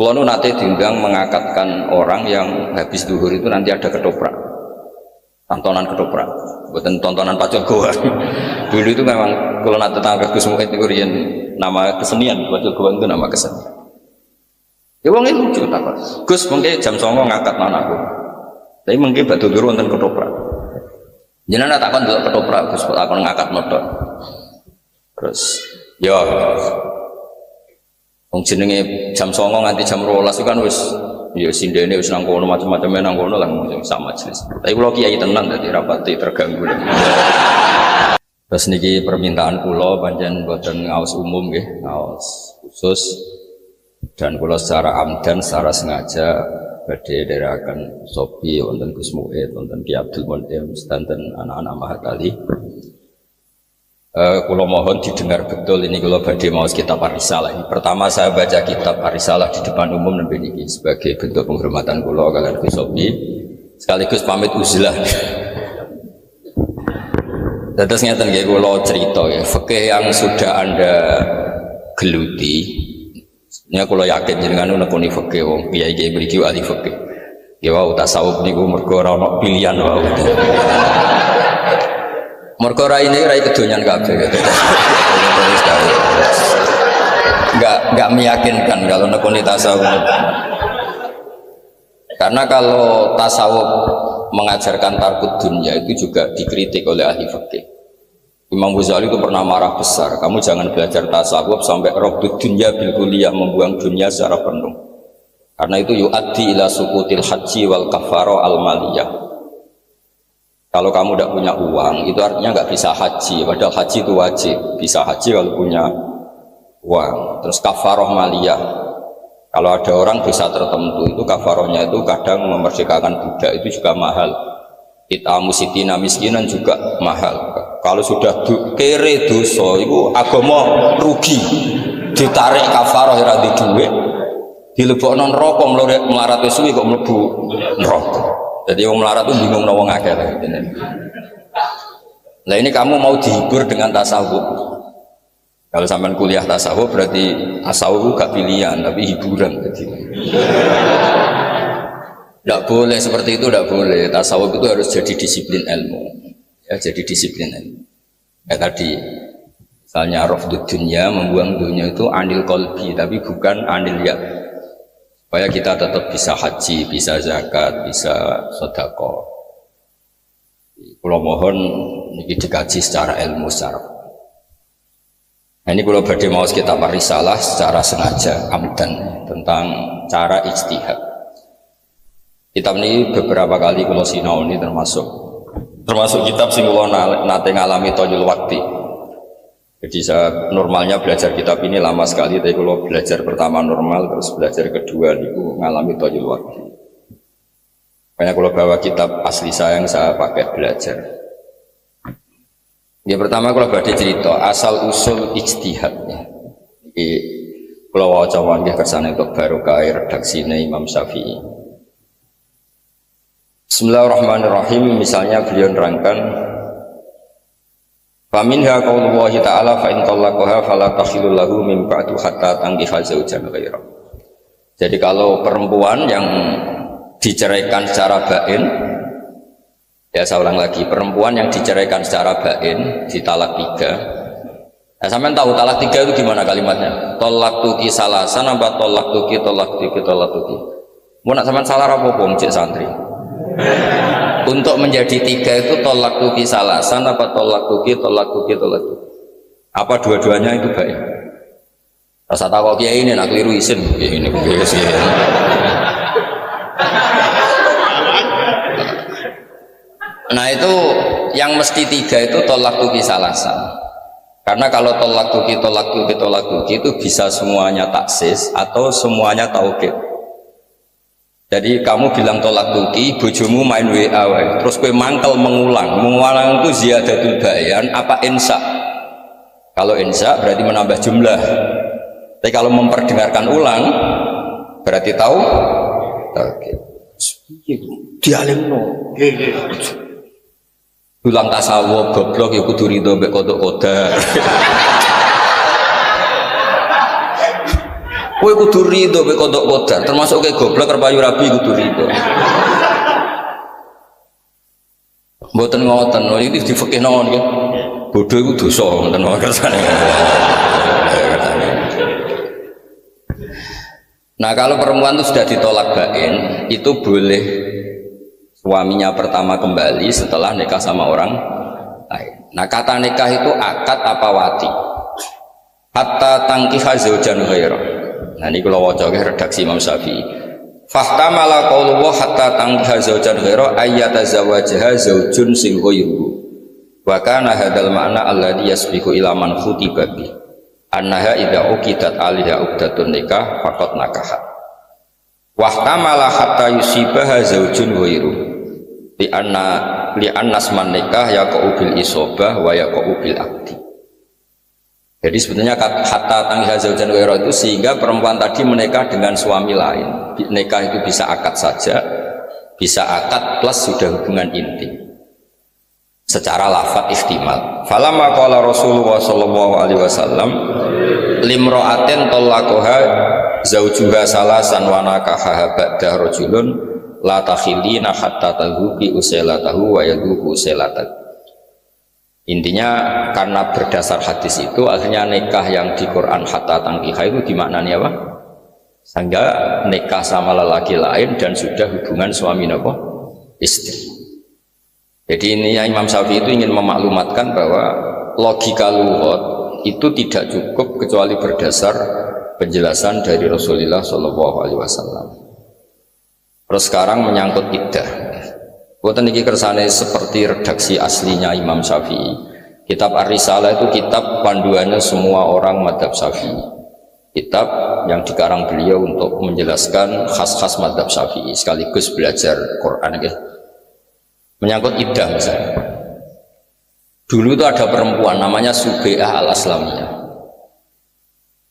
Kalau nu nate diundang mengakatkan orang yang habis duhur itu nanti ada ketoprak, tontonan ketoprak, bukan tontonan pacul goa. Dulu itu memang kalau nate tangga Gus Muhyidd itu rian nama kesenian, pacul goa itu nama kesenian. Ya wong itu lucu tak Gus mungkin jam 09.00 ngangkat anakku, tapi mungkin batu biru wonten ketoprak. Jenengan takon delok ketoprak Gus takon ngangkat motor. Terus, ya. Wong jenenge jam 09.00 nganti jam 12 itu kan wis ya sindene wis nang kono macam-macam nang kono lah sama majelis. Tapi kula kiai tenan dadi rapati terganggu. Terus niki permintaan kula pancen boten ngaos umum nggih, ngaos khusus dan kula secara amdan secara sengaja badhe dherekaken Sopi wonten Gus Muhyidd wonten Ki Abdul Munim dan anak-anak Mahatali. Kula mohon didengar betul ini kalau badhe maos kitab Ar-Risalah ini. Pertama saya baca kitab Ar-Risalah di depan umum nembe niki sebagai bentuk penghormatan kula kaliyan Gus Sopi sekaligus pamit uzlah. Terus ngeten nggih kula cerita ya, fikih yang sudah Anda geluti. Sebenarnya kula yakin jenengan nekuni fikih wong kiai-kiai mriki ahli fikih. Ya wau tasawuf niku mergo ora ono pilihan wau. Mergo rai ini rai kedonyan kabeh gitu. Enggak meyakinkan kalau nekuni tasawuf. Karena kalau tasawuf mengajarkan tarkud dunia itu juga dikritik oleh ahli fikih. Imam Ghazali itu pernah marah besar. Kamu jangan belajar tasawuf sampai rabdud dunya bil kulliyah, membuang dunia secara penuh. Karena itu yu'addi ila sukutil haji wal kafaro al maliyah. Kalau kamu tidak punya uang, itu artinya nggak bisa haji. Padahal haji itu wajib. Bisa haji kalau punya uang. Terus kafaroh maliyah. Kalau ada orang desa tertentu, itu kafarohnya itu kadang memerdekakan budak, itu juga mahal. Itamu sitina miskinan juga mahal. Kalau sudah kere dosa, itu agama rugi. Ditarik kafaroh ora di duit, dilebokno neraka melarat suwi kok mlebu neraka. Jadi wong melarat itu bingung wong akeh. Nah ini kamu mau dihibur dengan tasawuf. Kalau sampean kuliah tasawuf berarti tasawuf gak pilihan tapi hiburan. Tidak boleh seperti itu, tidak boleh. Tasawuf itu harus jadi disiplin ilmu. Ya, jadi disiplin ilmu. Ya tadi, misalnya rafdud dunya, membuang dunia itu anil qalbi, tapi bukan anil ya. Supaya kita tetap bisa haji, bisa zakat, bisa sedekah. Kula mohon niki dikaji secara ilmu secara. Nah, ini kula badhe maos kitab Ar-Risalah secara sengaja amdan tentang cara ijtihad. Kitab ini beberapa kali kula sinaoni termasuk kitab sing kula nate ngalami toyul wakti. Jadi saya normalnya belajar kitab ini lama sekali, tapi kalau belajar pertama normal, terus belajar kedua itu ngalami toyul waktu. Makanya kalau bawa kitab asli saya yang saya pakai belajar. Ya pertama kalau badhe cerita asal usul ijtihadnya. Iki kalau waca wanggih kersane untuk barokah redaksine Imam Syafi'i. Bismillahirrahmanirrahim. Misalnya beliau nerangkan faminha qaulullahi ta'ala fa in talaqaha fala tahillu lahu min ba'du hatta tankiha zaujan ghairah. Jadi kalau perempuan yang diceraikan secara bain, ya saya ulang lagi, perempuan yang diceraikan secara bain, ditalak 3. Nah, sampean tahu talak 3 itu gimana kalimatnya? Tolak tuki salasan apa tolak tuki. Mau nak sampean salah apa cek santri? Untuk menjadi 3 itu tolak tuki salasan apa tolak tuki. Apa dua-duanya itu baik? Rasa tahu kiai ini nak keliru isin ini. Nah itu yang mesti 3 itu tolak tuki salasan. Karena kalau tolak tuki itu bisa semuanya taksis atau semuanya taukid. Jadi kamu bilang tolak tuki, bojomu main WA, terus kue mangkel mengulang itu ziyadatul bayan apa insya? Kalau insya berarti menambah jumlah. Tapi kalau memperdengarkan ulang berarti tahu. Oke. Dialimno. Ulang tasawuf goblok ya kudu rido mbek kodok kodar. Kowe kudu rido kowe kodok kodar, termasuk kowe goblok karo payu rabi kudu rido. Mboten ngoten, iki di fikih nang nggih. Bodho iku dosa ngoten kersane. Nah, kalau perempuan itu sudah ditolak bain, itu boleh suaminya pertama kembali setelah nikah sama orang lain. Nah, kata nikah itu akad apa wati? Hatta tangkiha zaujan ghairah. Nah, ini kalau waca redaksi Imam Syafi'i. Fahtamala qaulullah hatta tangkiha zaujan ghairah ayyatazawajaha zaujun sing ghairuhu. Wa kana hadzal ma'na alladhi yasbiqu ila man khutiba bi. Annaha idza uqidat alaiha uqdatun nikah faqad nakahat. Wahtamala hatta yusibaha zaujun ghairu. Li annas man nikah yaqau bil isobah wa yaqau bil aqdi. Jadi sebetulnya hatta tangkiha zaujan ghairu itu sehingga perempuan tadi menikah dengan suami lain. Nikah itu bisa akad saja, bisa akad plus sudah hubungan intim. Secara lafadz ihtimal. Falamma qala Rasulullah sallallahu alaihi wasallam limra'atin talaqaha zaujuha salasan wa nakaha ba'da rajulun la takhilina hatta tadhuqi usailatahu wa yadhuqu usailatahu. Intinya karena berdasar hadis itu akhirnya nikah yang di Quran hatta tangkiha itu dimaknani apa? Sehingga nikah sama lelaki lain dan sudah hubungan suami apa? Istri. Jadi ini Imam Syafi'i itu ingin memaklumatkan bahwa logika lughat itu tidak cukup kecuali berdasar penjelasan dari Rasulullah Shallallahu Alaihi Wasallam. Terus sekarang menyangkut iddah. Buatan ini kersane seperti redaksi aslinya Imam Syafi'i. Kitab Ar-Risalah itu kitab panduannya semua orang madhab Syafi'i. Kitab yang dikarang beliau untuk menjelaskan khas-khas madhab Syafi'i sekaligus belajar Quran. Menyangkut iddah misalnya. Dulu itu ada perempuan namanya Subai'ah al-Aslamiyah.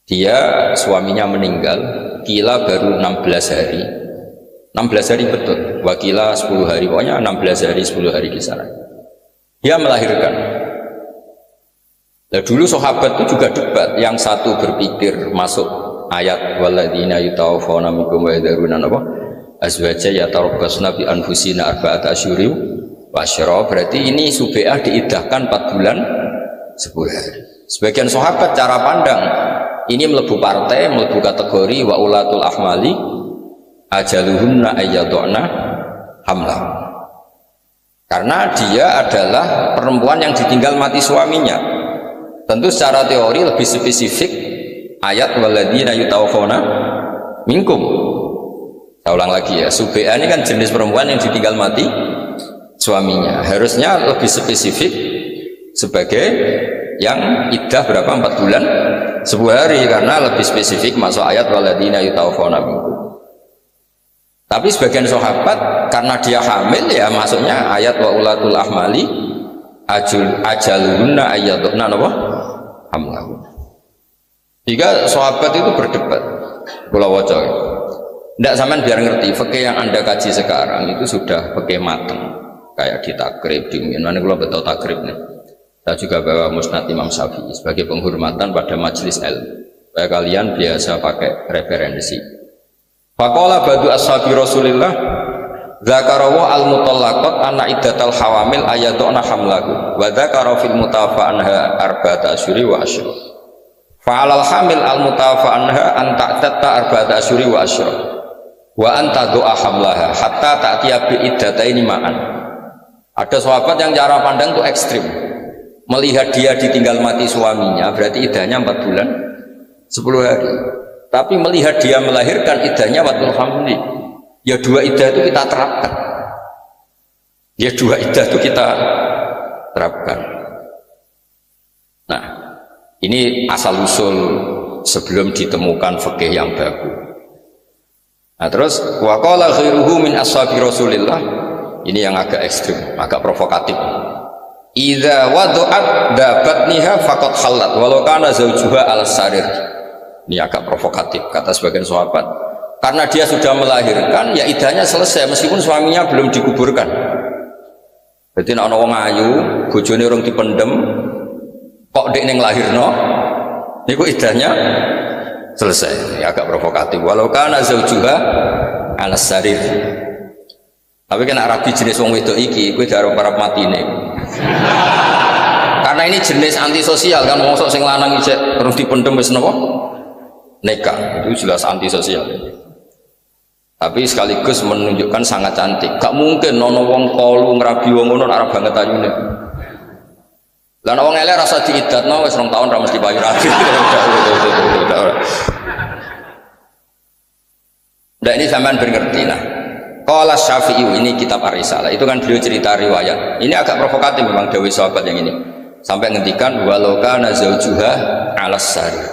Dia suaminya meninggal, kila baru 16 hari. 16 hari betul, wakila 10 hari, pokoknya 16 hari 10 hari kisaran. Dia melahirkan. Nah, dulu sahabat itu juga debat, yang satu berpikir masuk ayat walladzina yutawaffawna minkum wa yadharuna apa? Azwaja yatarabbasna bi anfusina arba'ata asyhur wasyara, berarti ini Subai'ah diiddahkan 4 bulan 10 hari. Sebagian sahabat cara pandang ini melebu partai, melebu kategori wa ulatul ahmali ajaluhunna ayyaduna hamlah. Karena dia adalah perempuan yang ditinggal mati suaminya. Tentu secara teori lebih spesifik ayat walladzina yutawaffawna minkum. Saya ulang lagi ya, Subai'ah ini kan jenis perempuan yang ditinggal mati suaminya, harusnya lebih spesifik sebagai yang iddah berapa 4 bulan 10 hari karena lebih spesifik masuk ayat walladzina yutawaffawna minkum. Tapi sebagian sahabat karena dia hamil ya masuknya ayat wa ulatul ahmali ajaluhunna ayyaduna apa hamlahu. Jika sahabat itu berdebat kula waca ndak sampean biar ngerti fikih yang Anda kaji sekarang itu sudah fikih mateng. Kayak di takrib, di mana kalau betul takrib nih. Saya juga bawa musnad Imam Syafi'i sebagai penghormatan pada majelis ilmu. Supaya kalian biasa pakai referensi. Faqala badu ashabi Rasulillah dzakarahu al-mutallaqat anna iddatal hawamil ayatuna hamlahu wa dzakara fil mutafa anha arba'ata asyuri wa asyra. Fa'alal hamil al-mutafa anha an ta'tatta arba'ata asyuri wa asyra. Wa anta do'a hamlaha hatta ta'tiya bi iddataini ma'an. Ada sahabat yang cara pandang itu ekstrim. Melihat dia ditinggal mati suaminya berarti iddahnya 4 bulan 10 hari. Tapi melihat dia melahirkan iddahnya watul hamli. Ya dua iddah itu kita terapkan. Ya dua iddah itu kita terapkan. Nah, ini asal usul sebelum ditemukan fikih yang baku. Nah terus waqala khairuhu min ashabi Rasulillah. Ini yang agak ekstrim, agak provokatif. Idza wada'at dabatniha faqad khallat walau kana zaujuha al-sarir. Ini agak provokatif kata sebagian sahabat. Karena dia sudah melahirkan, ya iddahnya selesai meskipun suaminya belum dikuburkan. Jadi ana wong ayu, bojone urung dipendem, kok dek ning lahirno, niku iddahnya selesai. Ya, agak provokatif. Walau kana zaujuha alas sarir. Tapi kena rabi jenis wong wedok iki, kowe darah para matine. Karena ini jenis antisosial kan, mosok sing lanang ijek terus dipendem wis napa? Nikah. Itu jelas antisosial. Tapi sekaligus menunjukkan sangat cantik. Gak mungkin nono wong kolu ngrabi wong ngono arep banget ayune. Lah wong elek rasa diidatno wis 2 tahun ra mesti payu rabi. Nah ini sampean ngerti nah. Qala Syafi'i, ini kitab Ar-Risalah. Itu kan beliau cerita riwayat. Ini agak provokatif memang dawuh sahabat yang ini. Sampai ngendikan walau kana zaujuha 'alas sarir.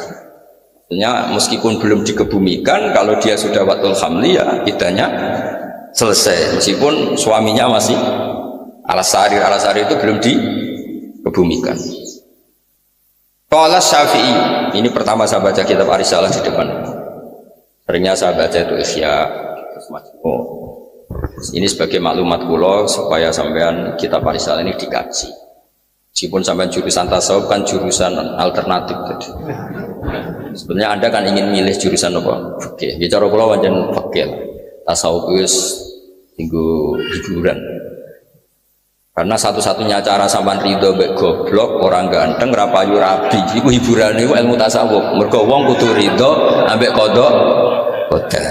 Artinya meskipun belum dikebumikan, kalau dia sudah watul hamli ya iddahnya selesai. Meskipun suaminya masih alas sarir itu belum dikebumikan. Qala Syafi'i, ini pertama saya baca kitab Ar-Risalah di depan. Seringnya saya baca itu Ihya, ini sebagai maklumat kula supaya sampean kitab Ar-Risalah ini dikaji. Meskipun sampean jurusan tasawuf kan jurusan alternatif tadi. Sebenarnya Anda kan ingin milih jurusan apa? Fikih. Bicara kula pancen fikih. Tasawuf wis tinggu hiburan. Karena satu-satunya cara sampean ridho mbek goblok, orang ganteng, ra payu rabi, iku hiburane iku ilmu tasawuf. Mergo wong kudu ridho ambek qada qadar.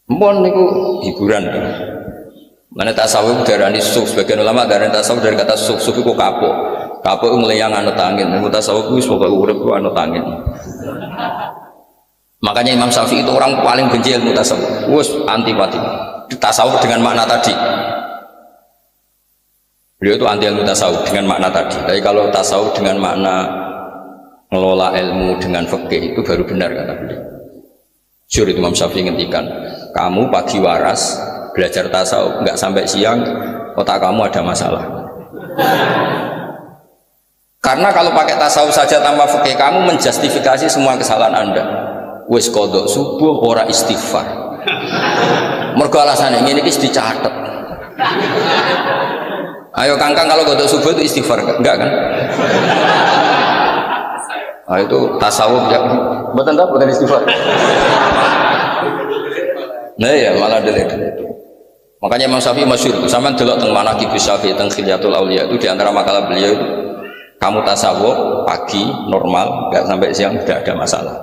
Mun niku hiburan. Mana tasawuf darani suf, sebagian ulama darani tasawuf dari kata suf itu kapok. Kapok ngeleyang anut angin, ilmu tasawuf itu semoga urip ku anut angin. Makanya Imam Syafi'i itu orang paling benci ilmu tasawuf. Wes antipati. Tasawuf dengan makna tadi. Beliau itu anti ilmu tasawuf dengan makna tadi. Tapi kalau tasawuf dengan makna ngelola ilmu dengan fikih itu baru benar kata beliau. Jujur itu Imam Syafi'i ngendikan, kamu pagi waras belajar tasawuf nggak sampai siang, otak kamu ada masalah. Karena kalau pakai tasawuf saja tanpa fikih, kamu menjustifikasi semua kesalahan Anda. Wis kodok subuh ora istighfar. Mergo alasane ngene iki dicatet. Ayo kangkang kalau kodok subuh itu istighfar enggak kan? Nah, itu tasawuf ya. Mboten ta boten istighfar. Nah ya malah delek itu. Makanya Imam Syafi'i masyhur itu. Sampeyan delok teng Manaqib Syafi'i teng Khilyatul Auliya itu di antara makalah beliau itu kamu tasawuf pagi normal nggak sampai siang tidak ada masalah.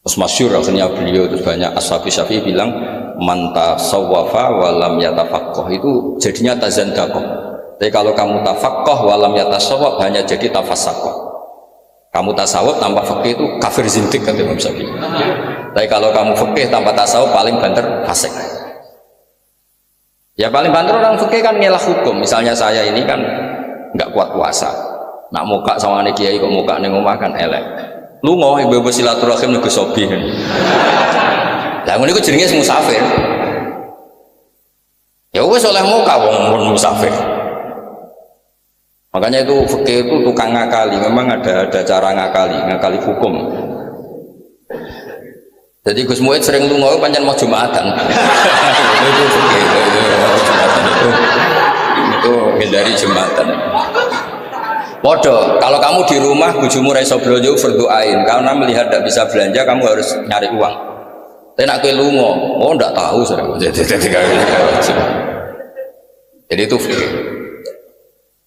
Terus masyhur akhirnya beliau terus banyak ashabi Syafi'i bilang man tasawwafa wa lam yatafaqqah itu jadinya tazandaqah. Tapi kalau kamu tafaqqah wa lam yatasawwaf hanya jadi tafassaqah. Kamu tasawuf tanpa fikih itu kafir zindik kata Imam Syafi'i. Tapi kalau kamu fikih tanpa tasawuf paling banter fasik. Ya paling banter orang fikih kan ngelah hukum. Misalnya saya ini kan nggak kuat puasa, nak muka sama anak kiai kok muka neng omah kan elek. Lu mau ibu silaturahim nego sobi kan? Lah ngono iku jenenge musafir. Ya wes oleh muka wong musafir. Makanya itu fikih itu tukang ngakali, memang ada cara ngakali hukum. Jadi Gus Muid sering lunga pancen mau Jumatan. Itu fikih Jumatan itu hindari Jumatan. Podo, kalau kamu di rumah bojomu ra iso blonjo berdoain karena melihat tidak bisa belanja kamu harus nyari uang. Tapi nak kowe lunga, oh ndak tahu saya. Jadi itu fikih.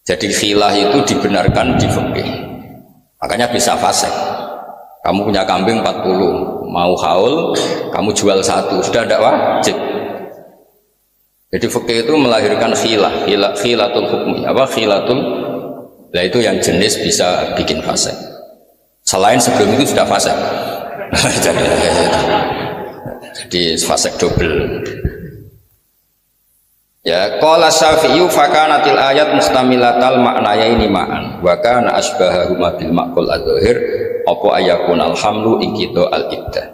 Jadi khilah itu dibenarkan di fikih. Makanya bisa fasik. Kamu punya kambing 40, mau haul, kamu jual 1, sudah tidak wajib. Jadi fikih itu melahirkan khilatul hukmi, apa khilatul. Nah itu yang jenis bisa bikin fasik. Selain sebelum itu sudah fasik. Jadi fasik double. Ya, qala Syafi'i fa kanatil ayat mustamilatal maknayaini ma'an wa kana asbahahuma bil maqul adzahir apa ayakun alhamlu ikido al iddah.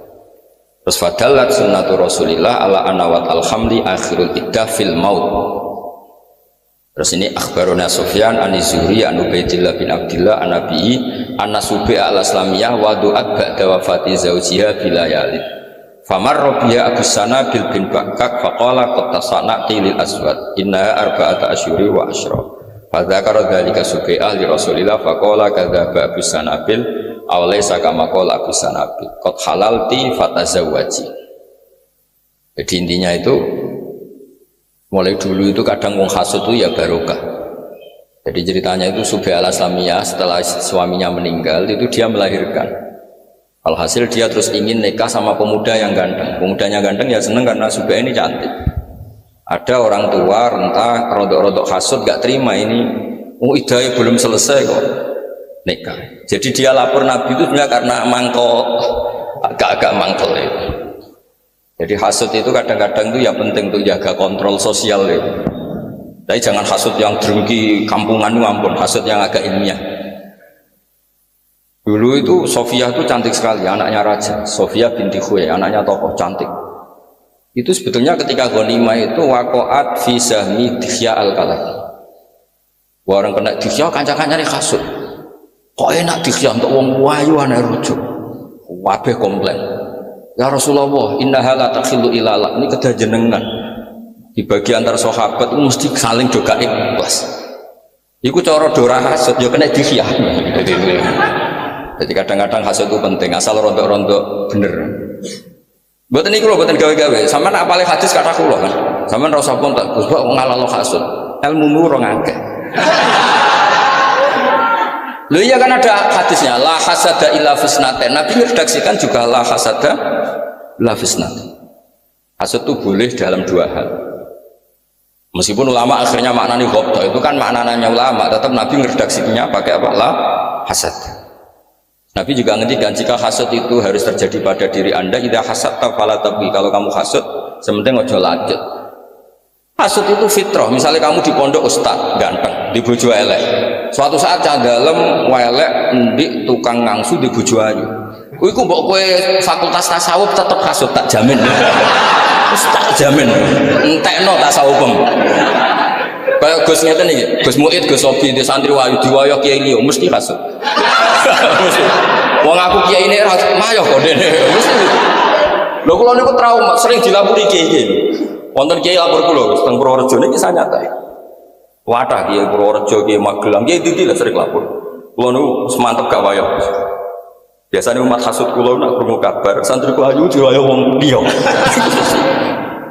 Terus fadallat sunnatu Rasulillah ala anawat alhamli akhirul iddah fil maut. Terus ini akhbaruna Sufyan an-Zuhri an Ubaidillah bin Abdillah an-Nabi an-Nasubi al-Islamiyah wa du'at ba'da wafati zawjiha bilayalid. Famar Rabi'a Abu Sana bil bin Bakak faqala qad tasana'ti lil aswad innaha arba'ata asyuri wa asyra. Fa dzakara dzalika Subi'ah li Rasulillah faqala kadzaba Abu Sana bil awlaisa kama qala Abu Sanabi qad halalti fatazawwaji. Jadi intinya itu mulai dulu itu kadang wong hasud itu ya barokah. Jadi ceritanya itu Subay al-Aslamiyah setelah suaminya meninggal itu dia melahirkan. Alhasil dia terus ingin nikah sama pemuda yang ganteng. Pemudanya ganteng ya seneng karena Subay ini cantik. Ada orang tua rentah rodok-rodok hasud gak terima ini, idahnya belum selesai kok nikah. Jadi dia lapor Nabi itu sebenarnya karena mangkok, agak-agak mangkok itu. Jadi hasud itu kadang-kadang itu ya penting untuk jaga kontrol sosial itu. Tapi jangan hasud yang drengki kampungan itu ampun, hasud yang agak ilmiah. Dulu itu Sofia itu cantik sekali, anaknya raja. Sofia binti Khuwai, anaknya tokoh cantik. Itu sebetulnya ketika ghanimah itu waqa'at fi sahmi Dihya al-Kalabi. Orang kena Dihya kanca-kancane hasud. Kok enak Dihya untuk wong wayu ana rujuk. Kabeh komplain. Ya Rasulullah, innaha la takhillu ilala. Ini kedah jenengan. Di bagi antar sahabat itu mesti saling doga ikhlas. Iku cara dora hasud ya kena Dihya. Jadi kadang-kadang hasud itu penting asal rontok-rontok bener. Buat ini kalau buatan gawe-gawe, sama nak paling hadis kata kulo kan, sama rasa pun tak gus, buat ngalalo hasud, ilmu murong angke. Lu iya kan ada hadisnya, la hasada illa fisnaten. Nabi meredaksikan juga la hasada illa fisnaten. Hasud itu boleh dalam dua hal. Meskipun ulama akhirnya maknanya ghabta, itu kan maknanya ulama, tetap Nabi meredaksikannya pakai apa? La hasad. Nabi juga ngendikan jika hasud itu harus terjadi pada diri anda, idza hasadta fala tabghi. Kalau kamu hasud, sementing ojo lanjut. Hasud itu fitrah. Misalnya kamu di pondok ustad ganteng, di bojo elek. Suatu saat cah dalem welek ndik tukang ngangsu di bojo ayu. Iku mbok kowe fakultas tasawuf tetep hasud tak jamin. Wis tak jamin. Entekno tasawufem. Kayak Gus ngeten iki, Gus Muid, Gus Sobi di santri wayu diwayo kiai liya mesti hasud. Wong aku kiai ini mayo kok dene. Mesti. Lho kula niku trauma, sering dilapori kiai. Wonten kiai lapor kula teng Purworejo niki nyata. Wadah kiai Purworejo, kiai Magelang, kiai Didi lah sering lapor. Kula niku semantep gak wayo. Biasanya umat hasud kula nak krungu kabar santri ku ayu diwayo wong liya.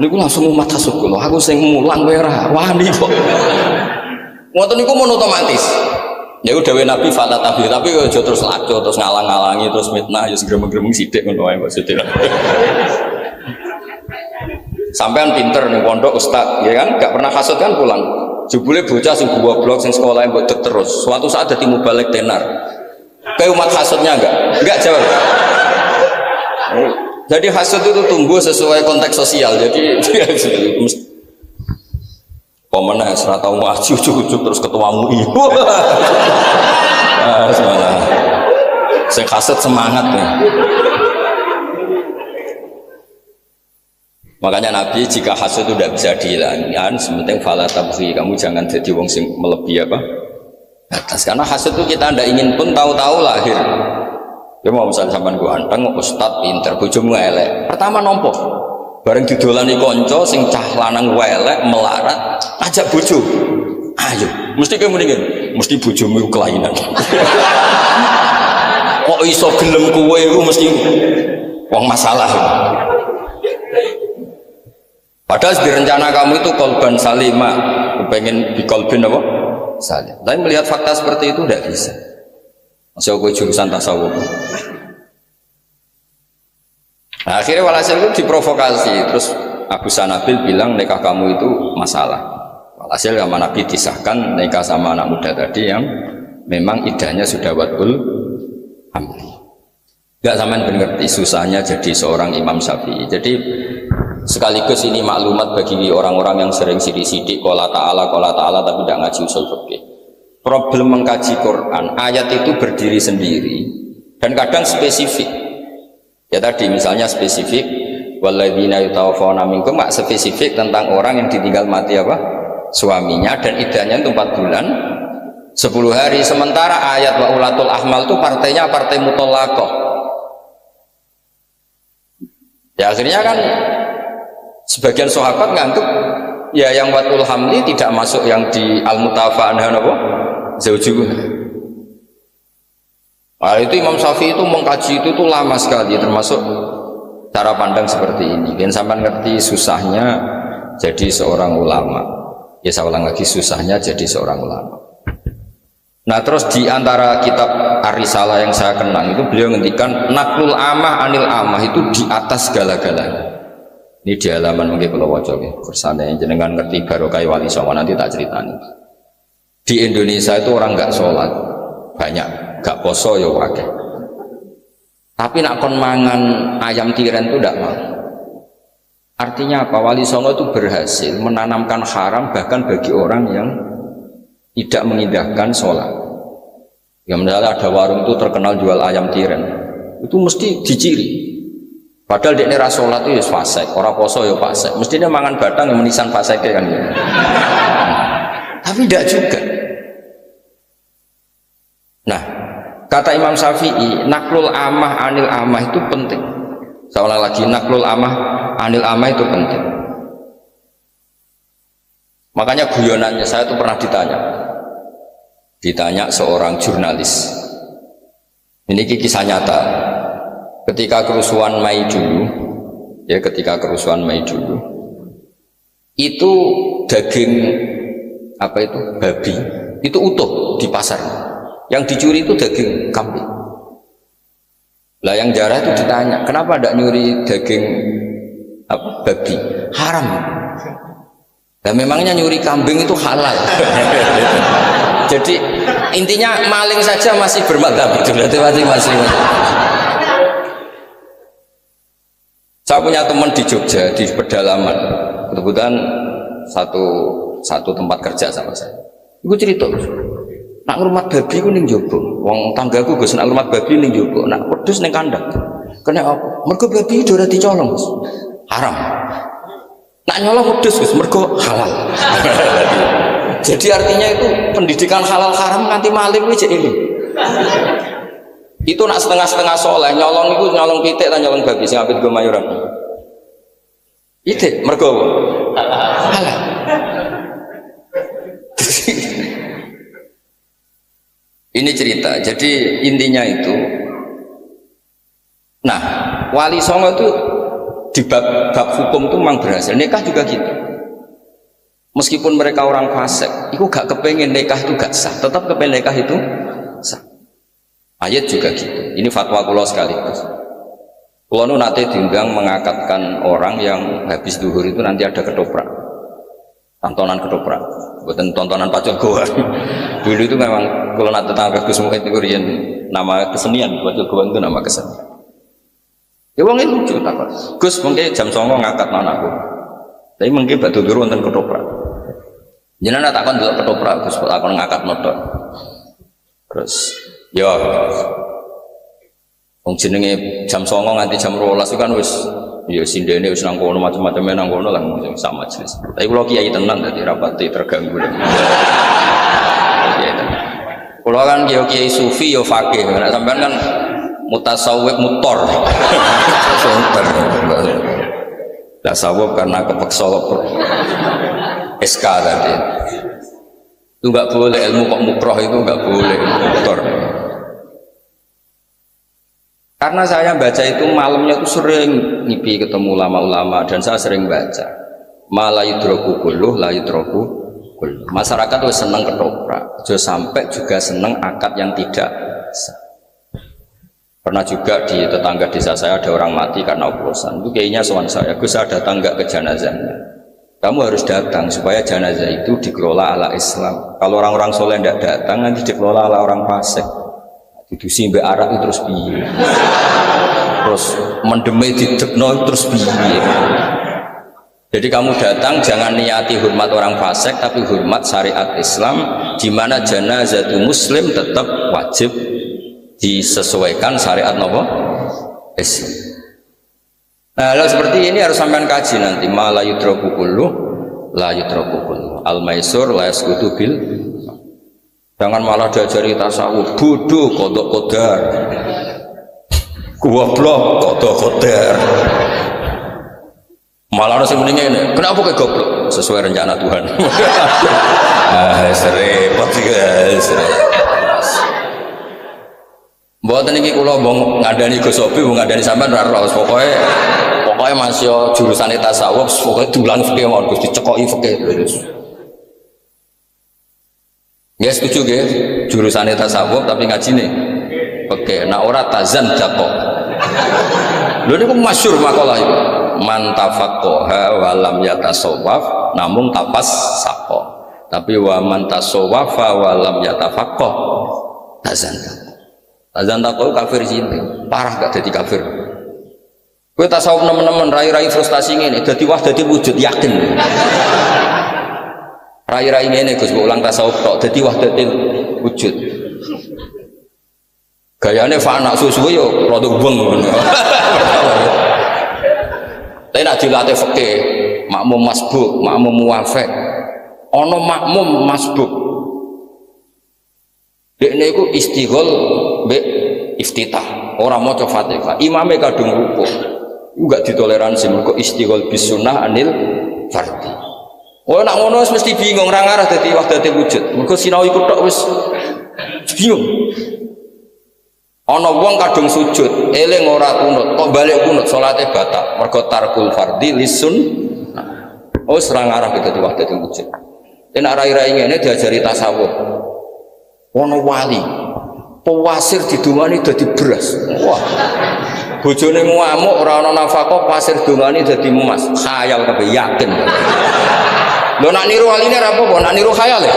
Niku langsung umat hasud kula, aku sing mulang kowe ora wani kok. Ngoten niku mun otomatis. Ya udah Nabi fala tabi, tapi aja terus laco, terus ngalang-ngalangi, terus mitnah, ya gremeng-gremeng sithik ngono wae maksudnya. Sampean pinter ning pondok ustaz, ya kan? Gak pernah hasud kan pulang. Jebule bocah sing goblok sing sekolah mbok terus. Suatu saat dadi mubalek tenar. Kayak umat hasudnya enggak? Enggak jawab. Jadi hasud itu tumbuh sesuai konteks sosial. Jadi pemenang serata tahu ngaji ujuk-ujuk terus ketua MUI. Semangat. Saya hasud semangat nih. Makanya Nabi jika hasud itu tidak bisa dihilangkan, sementing fala tabghi, kamu jangan jadi wong sing melebihi apa? Atas, karena hasud itu kita tidak ingin pun tahu-tahu lahir. Ya mau misalnya sampean gua anteng, ustad pinter, bojomu elek. Pertama nompo, bareng didolani konco, sing cah lanang elek melarat, ajak bojo. Ayo, mesti kamu mendingin, mesti bojomu kelainan. Kok iso gelem kowe iku mesti wong masalah. Padahal di rencana kamu itu kolban salimah, pengen di kolbin apa? Salim. Tapi melihat fakta seperti itu tidak bisa. Masih aku jurusan tasawuf. Nah, akhirnya walhasil itu diprovokasi. Terus Abu Sanabil bilang nikah kamu itu masalah. Walhasil sama Nabi disahkan nikah sama anak muda tadi yang memang idahnya sudah wadul hamli. Gak sampean ngerti susahnya jadi seorang Imam Syafi'i. Jadi sekaligus ini maklumat bagi orang-orang yang sering sidik-sidik qala ta'ala tapi tidak ngaji usul fikih. Problem mengkaji Quran, ayat itu berdiri sendiri dan kadang spesifik. Ya tadi misalnya spesifik walladzina yatawaffawna minkum, mak spesifik tentang orang yang ditinggal mati apa? Suaminya dan iddahnya itu 4 bulan 10 hari. Sementara ayat wa ulatul ahmal itu partainya partai mutallaqah. Ya akhirnya kan sebagian sahabat nganggep ya yang watul hamli tidak masuk yang di al-mutafa anha apa? Zaujuh. Nah, itu Imam Syafi'i itu mengkaji itu lama sekali, termasuk cara pandang seperti ini. Dan sampai ngerti susahnya jadi seorang ulama. Ya saya ulang lagi, susahnya jadi seorang ulama. Nah terus di antara kitab Ar-Risalah yang saya kenang itu beliau ngendikan naklul amah anil amah itu di atas segala-galanya. Ini di halaman mungkin kalau wajah bersana jenengan ngerti barokah wali songo nanti tak ceritani. Di Indonesia itu orang nggak sholat banyak, nggak poso ya wakil. Tapi nak kon mangan ayam tiren itu tidak mau. Artinya apa? Wali songo itu berhasil menanamkan haram bahkan bagi orang yang tidak mengindahkan sholat. Ya misalnya ada warung itu terkenal jual ayam tiren, itu mesti diciri. Padahal dia nera sholat itu ya fasik, orang poso ya fasik. Mestinya mangan batang yang menisan fasik kan ya. Tapi tidak juga. Nah, kata Imam Syafi'i, naklul amah anil amah itu penting. Seolah lagi naklul amah anil amah itu penting. Makanya guyonannya saya tuh pernah ditanya seorang jurnalis. Ini kisah nyata. Ketika kerusuhan Mei dulu, itu daging apa itu babi itu utuh di pasar. Yang dicuri itu daging kambing. Lah yang jarah itu ditanya, kenapa tidak nyuri daging babi? Haram. Nah memangnya nyuri kambing itu halal. Jadi intinya maling saja masih bermadhab itu berarti masih. Saya punya teman di Jogja di pedalaman, kebetulan satu tempat kerja sama saya. Iku cerita, nak ngurmat babi ku ning jowo, wong tanggaku Gus nak ngurmat babi ning jowo, nak wedhus ning kandang. Kena apa? Mergo babi ora dicolong, Gus. Haram. Nak nyolong wedhus Gus, mergo halal. Jadi artinya itu pendidikan halal haram nganti maling kuwi jek ini. Itu nak setengah-setengah soleh, nyolong itu nyolong pitik dan nyolong babi sing apit go mayuran. Pitik mergo halal. Ini cerita. Jadi intinya itu, nah wali songo itu di bab hukum itu memang berhasil. Nikah juga gitu. Meskipun mereka orang fasik, itu gak kepengen nikah itu gak sah, tetap kepengen nikah itu sah. Ayat juga gitu. Ini fatwa kulo sekaligus. Kulo nu nate diundang mengakatkan orang yang habis duhur itu nanti ada ketoprak, tontonan ketoprak, bukan tontonan pacul goa. Dulu itu memang kulo nate tangga Gus Muhyidd itu riyen nama kesenian, pacul goa itu nama kesenian. Ya wong itu lucu tak Gus mungkin jam 09.00 ngakat anakku. Tapi mungkin batu duhur wonten ketoprak. Jenengan takon delok ketoprak Gus takon ngakat modal. Terus ya, wong jenenge jam 09.00 nganti jam 12 itu kan wis ya sindene wis nang kono macam-macam nang kono lah sama jenis. Tapi kula kiai tenan dadi rapati terganggu. Kiai tenan. Kula kan kiai sufi ya fakih, nek sampean kan mutasawwif mutor. Tasawuf karena kepeksa SK tadi. Itu enggak boleh ilmu kok mukroh itu enggak boleh mutor. Karena saya baca itu malamnya itu sering ngipi ketemu ulama-ulama dan saya sering baca malah yudroku kulluh la yudroku kulluh. Masyarakat tuh seneng ketoprak, sampai juga seneng akad yang tidak sah. Pernah juga di tetangga desa saya ada orang mati karena oplosan. Itu kayaknya soal saya, Gus saya datang enggak ke jenazahnya. Kamu harus datang supaya jenazah itu dikelola ala Islam. Kalau orang-orang soleh tidak datang nanti dikelola ala orang fasik. Didusi mbak Arab itu terus piye, terus mendeme didekno terus piye. Jadi kamu datang jangan niati hormat orang fasik tapi hormat syariat Islam, di mana jenazah muslim tetap wajib disesuaikan syariat nopo Islam. Nah, hal seperti ini harus sampean kaji nanti. Mala yudraku kullu la yudraku kullu. Al maisur la yasqutu bil. Jangan malah diajari tasawuf, bodoh kodok kodar, goblok kodok kodar. Malah harus mendingin ini. Kenapa kayak goblok? Sesuai rencana Tuhan. Repot sih guys. Mboten iki kula mbong ngandani Gus Sobi, mbong ngandani sampean ora ros. Pokoke Mas yo jurusane tasawuf, pokoke dulang fikih mawon Gus dicekoki fikih terus. Ya setuju nggih, jurusane tasawuf tapi ngajine fikih. Nek ora tazan jaqo. Lho niku masyhur makalah iku. Man tafaqqaha wa lam yatasawwaf namung tapas saqo. Tapi wa man tasawwafa wa lam yatafaqqah tazan. Tazan taqo kafir sih. Parah gak jadi kafir. Kowe tasawuf nemen-nemen rai-rai frustasi ngene dadi wah dadi wujud yakin. Rai-rai ngene Gus ulang tasawuf tok dadi wah dadi wujud. Gayane fana susu yo produk beng ngono. Tapi nak dilatih fikih, makmum masbuk, makmum muwafiq. Ana makmum masbuk. Dekne iku istighol mbek iftitah, ora maca Fatihah. Imame kadung ruku. Enggak ditoleransi mergo istighol bis sunnah anil fardhi. Oh nak ngono wis mesti bingung ra ngarah dadi wahdate wujud. Mergo sinau iku tok wis bingung. Ana wong kadung sujud, eling ora kunut, kok balik kunut salate batal. Mergo tarkul fardhi lisun. Oh serang arah dadi wahdate wujud. Nek rai-rai ngene diajari tasawuf. Ana wali pewasir didungani dadi beras. Wah. Bojone ngamuk ora ana nafkah pasir dungani dadi emas. Khayal kabeh yakin. Lho nak niru waline ra apa-apa, nak niru khayal ya.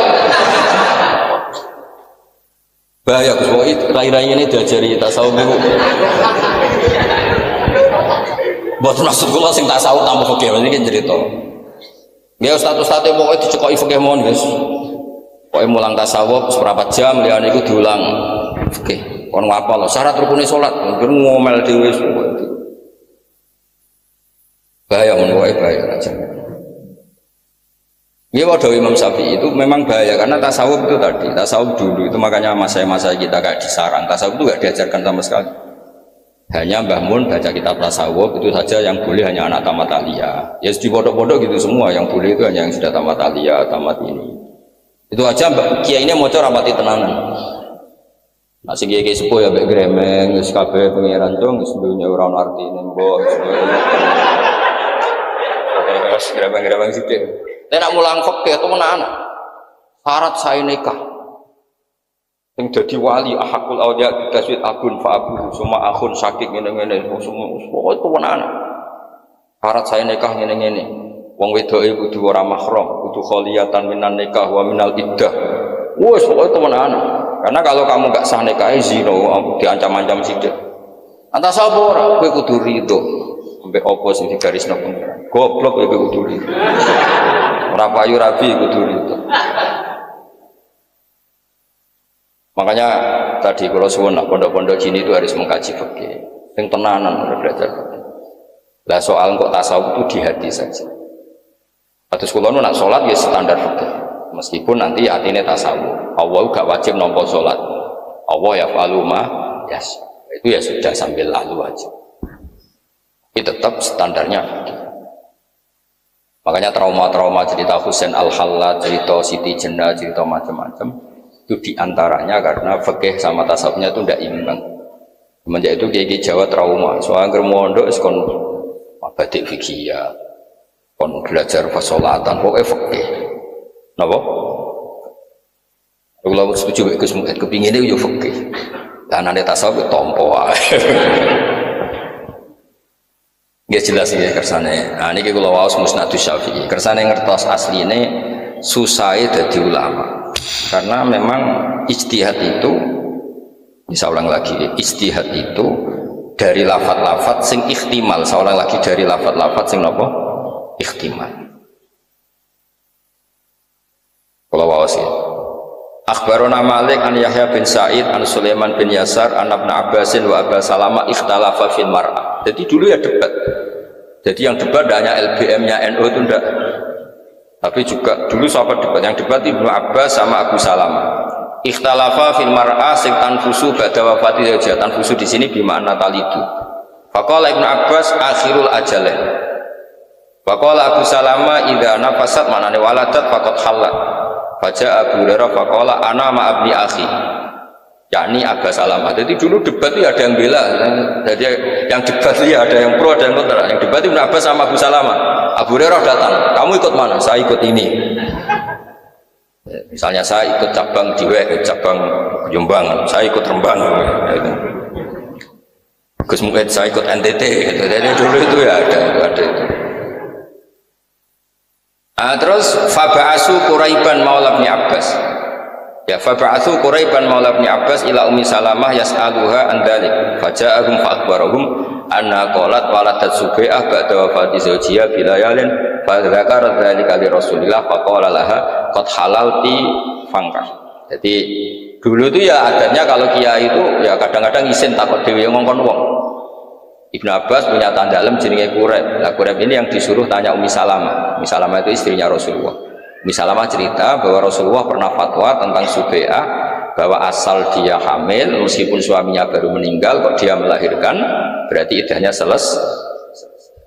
Bahaya Gus, rai-rai ini diajari tasawuf niku. Mboten maksud kula sing tasawuf tanpa fikih, iki cerita. Ya ustaz-ustaz pokoke dicekoki fikih mawon, Guys. Pokoke mulang tasawuf seprapat jam liyane iku diulang fikih. Kon ngapal syarat rukune salat, ngomel dhewe semua. Bahaya menuai bahaya aja. Ya wadah Imam Syafi'i itu memang bahaya karena tasawuf itu tadi, tasawuf dulu itu makanya masa-masa kita kayak disarang, tasawuf itu gak diajarkan sama sekali. Hanya Mbah Mun baca kitab tasawuf itu saja yang boleh hanya anak tamat aliyah. Ya di pondok-pondok gitu semua yang boleh itu hanya yang sudah tamat aliyah, tamat ini. Itu aja Mbak Kiai ini mau rapati tenanan. Nah si Kiai sepuh ya mbek gremeng, wis kabeh pengiran dong, wis dunya ora ono artine mbok. Wis gremeng-gremeng sithik. Nek mulang fikih temenan. Syarat sae nikah. Sing dadi wali ahakul auliya bitaswid abun fa abu suma akhun sakit ngene-ngene semua pokoke temenan. Syarat sae nikah ngene-ngene. Wong wedoke kudu ora mahram, kudu kholiyatan minan nikah wa minal iddah. Wes pokoke temenan. Karena kalau kamu enggak sah nikah zina diancam-ancam sithik. Antas apa ora kowe kudu ridho. Mbek apa sing digarisno pengiran. Goblok kowe kudu ridho. Ora payu rabi kudu ridho. Makanya tadi kalau suwun pondok-pondok sini itu harus mengkaji fikih. Sing tenanan belajar fikih. Lah soal kok tasawuf itu di hati saja. Atus kula nak salat ya standar fikih. Meskipun nanti atine tasawuf. Allah gak wajib nampa salat. Allah ya faluma yas. Itu ya sudah sambil lalu aja. Itu tetap standarnya fikih. Makanya trauma-trauma cerita Husain Al-Hallaj, cerita Siti Jenar, cerita macam-macam itu diantaranya karena fikih sama tasawufnya itu tidak imbang. Semenjak itu Kiai Jawa trauma. Soalnya germondo kon batik fikih ya, kon belajar fasolatan, pokoknya fikih. Napa? Kalau setuju Gus Muhammad kepingin itu fikih. Dan ada tasawuf tompo. Ya jelas ya kersane. Nah ini kalau waos musnadus Syafi'i. Kersane ngertos asli ini susah jadi ulama. Karena memang ijtihad itu, bisa ulang lagi, ijtihad itu dari lafat-lafat sing ikhtimal. Saya ulang lagi dari lafat-lafat sing apa? Ikhtimal. Kalau waos ya. Akhbarona Malik an Yahya bin Sa'id an Sulaiman bin Yasar an Ibnu Abbasin wa Aba Salama ikhtalafa fil mar'ah. Jadi dulu ya debat. Jadi yang debat tidak hanya LBM-nya NU itu enggak. Tapi juga dulu sahabat debat. Yang debat Ibnu Abbas sama Abu Salama. Ikhtalafa fil mar'ah sing tanfusu ba'da wafati zawjiha. Tanfusu di sini bimakna talidu. Faqala Ibnu Abbas akhirul ajalain. Faqala Abu Salama idza nafasat manane waladat faqad halat. Baca Abu Hurairah faqala ana ma abni akhi. yakni Abbas Salamah. Jadi dulu debat itu ada yang bela, jadi yang debat itu ada yang pro, ada yang kontra. Yang debat itu Abbas sama Abu Salamah. Abu Hurairah datang, kamu ikut mana? Saya ikut ini. Misalnya saya ikut cabang Diwek, cabang Jombang, saya ikut Rembang. Gus Muhyidd saya ikut NTT. Jadi dulu itu ya ada itu. Terus Faba'asu Quraiban Maula bin Abbas. Ya Faba'asu Quraiban Maula bin Abbas ila Ummi Salamah yas'aluha an dzalik. Faja'ahum fa'akbarahum anna qalat waladat Subai'ah ba'da wafati zawjiha bilayalin fa dzakara dzalika li Rasulillah faqala laha qad halalti fangkah. Jadi dulu itu ya adanya kalau kiai itu ya kadang-kadang izin takut dhewe ngongkon wong. Ibnu Abbas punya tandalem jenenge Quraib. Nah, Quraib ini yang disuruh tanya Ummi Salamah. Ummi Salamah itu istrinya Rasulullah. Ummi Salamah cerita bahwa Rasulullah pernah fatwa tentang Subai'ah bahwa asal dia hamil meskipun suaminya baru meninggal kok dia melahirkan berarti iddahnya selesai.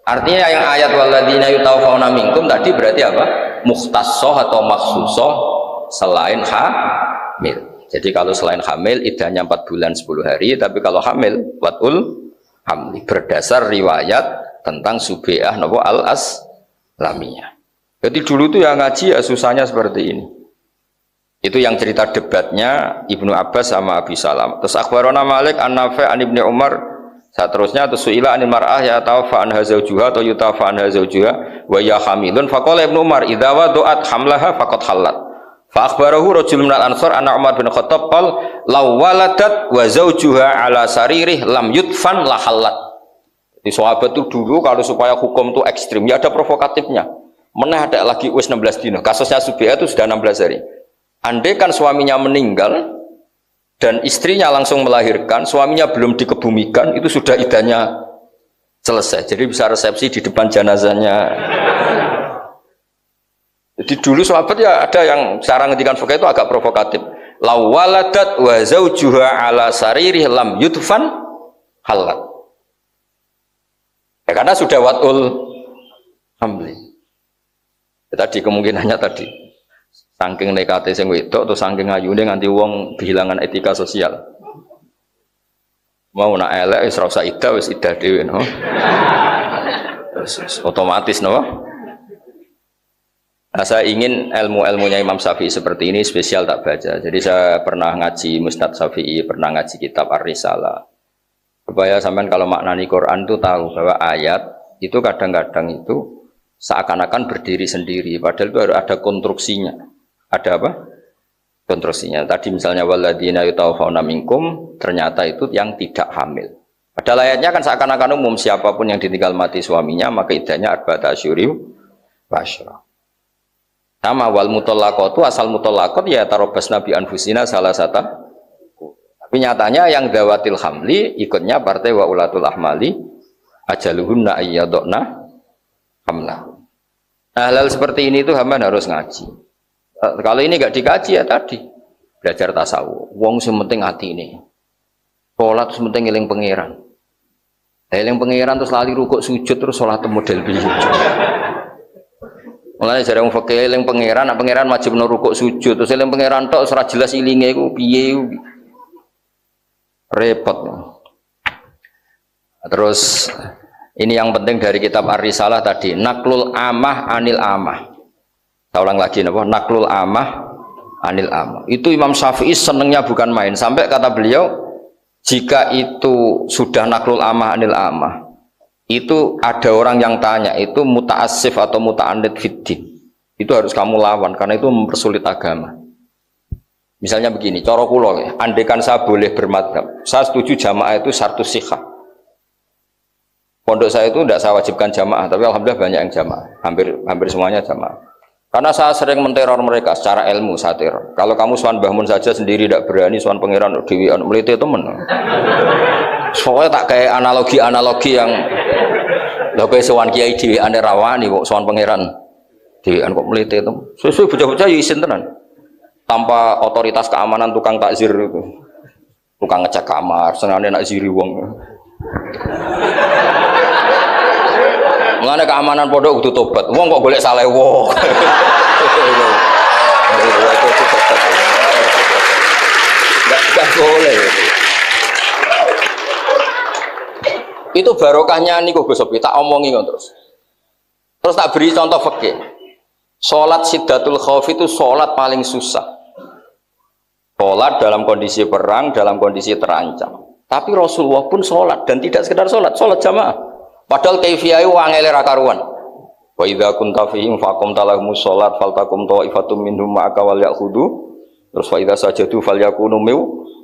Artinya yang ayat walladzina yutawaffawna minkum tadi berarti apa? Mukhtassah atau makhsusah selain hamil. Jadi kalau selain hamil iddahnya 4 bulan 10 hari, tapi kalau hamil watul hamli berdasar riwayat tentang Subai'ah napa al-Aslamiyah. Jadi dulu tuh yang ngaji ya susahnya seperti ini. Itu yang cerita debatnya Ibnu Abbas sama Abi Salam. Terus akhbarana Malik an-Nafi' an Ibnu Umar. Seterusnya terus suila anil mar'ah ya tawafa an hazaujuha atau yutafa an hazaujuha wa ya hamilun faqala Ibnu Umar idza wadu'at hamlaha faqad halat. Fa akhbarahu rajulun minal ansar anna Umar bin Khattab qala law waladat wa zawjuha ala saririh lam yudfan la halat. Di sahabat itu dulu kalau supaya hukum itu ekstrim ya ada provokatifnya. Meneh ada lagi wis 16 dino. Kasusnya Subai'ah itu sudah 16 hari. Andai kan suaminya meninggal dan istrinya langsung melahirkan, suaminya belum dikebumikan, itu sudah iddahnya selesai. Jadi bisa resepsi di depan jenazahnya. Jadi dulu sahabat ya ada yang cara ngendikan fikih itu agak provokatif. Law waladat wa zawjuha ala saririh lam yudfan halat. Ya, karena sudah watul hamli. Ya, tadi kemungkinannya tadi saking nekate sing wedok atau saking ayune nganti wong kehilangan etika sosial. Mau nak elek wis ora usah iddah wis iddah dhewe no. Otomatis no. Nah, saya ingin ilmu-ilmunya Imam Syafi'i seperti ini spesial tak baca. Jadi saya pernah ngaji Mustad Syafi'i, pernah ngaji kitab Ar-Risalah. Supaya sampean kalau maknani Quran itu tahu bahwa ayat itu kadang-kadang itu seakan-akan berdiri sendiri, padahal itu harus ada konstruksinya. Ada apa? Konstruksinya. Tadi misalnya walladzina yutawaffawna minkum, ternyata itu yang tidak hamil. Padahal ayatnya kan seakan-akan umum, siapapun yang ditinggal mati suaminya maka iddahnya arba'ata asyhur wa asyra. Sama wal mutallaqatu, asal mutallaqat ya tarabbasna bi anfusina salasata. Tapi nyatanya yang dawatil hamli ikutnya partai wa ulatul ahmali ajaluhunna ayyadna hamlah. Nah, hal seperti ini itu hamba harus ngaji. Kalau ini enggak dikaji ya tadi belajar tasawuf. Wong sing penting atine. Salat penting eling pangeran. Eling pangeran terus lali rukuk sujud terus salat model piye. Mulane jare wong fikih eling pangeran, nek pangeran wajib rukuk sujud, terus eling pangeran tok ora jelas ilinge iku piye. Repot. Terus ini yang penting dari kitab Ar-Risalah tadi, naklul amah anil amah. Saya ulang lagi napa? Naklul amah anil amah. Itu Imam Syafi'i senengnya bukan main. Sampai kata beliau, jika itu sudah naklul amah anil amah, itu ada orang yang tanya itu muta'assif atau muta'anid fiddin, itu harus kamu lawan karena itu mempersulit agama. Misalnya begini, cara kula, andaikan saya boleh bermadzhab, saya setuju jamaah itu syartus sihah. Pondok saya itu tidak saya wajibkan jamaah, tapi alhamdulillah banyak yang jamaah, hampir semuanya jamaah. Karena saya sering menteror mereka secara ilmu, saya teror. Kalau kamu sowan Mbah Mun saja sendiri tidak berani, sowan pangeran dewi melite temen. Soalnya tak kayak analogi yang lho kowe sowan kiai dhewe ane rawani kok sowan pangeran dhewean kok melite to. Susu bocah-bocah ya isin tenan. Tanpa otoritas keamanan tukang takzir itu. Tukang ngecek kamar, senengane nak ziri wong. Mulane keamanan pondok kudu tobat. Wong kok golek saleh wong. Gak boleh. Itu barokahnya niku Gus Sofi, tak omongi kok terus. Terus tak beri contoh fikih. Salat Siddatul Khauf itu salat paling susah. Salat dalam kondisi perang, dalam kondisi terancam. Tapi Rasulullah pun salat dan tidak sekedar salat jamaah. Padahal kaifiyah wangele ra karuan. Wa idza kunta fihim faqum talahumus salat faltakum ta'ifatum minhum ma'aka wal ya'khudhu. Terus fa idza sajadu falyakunu min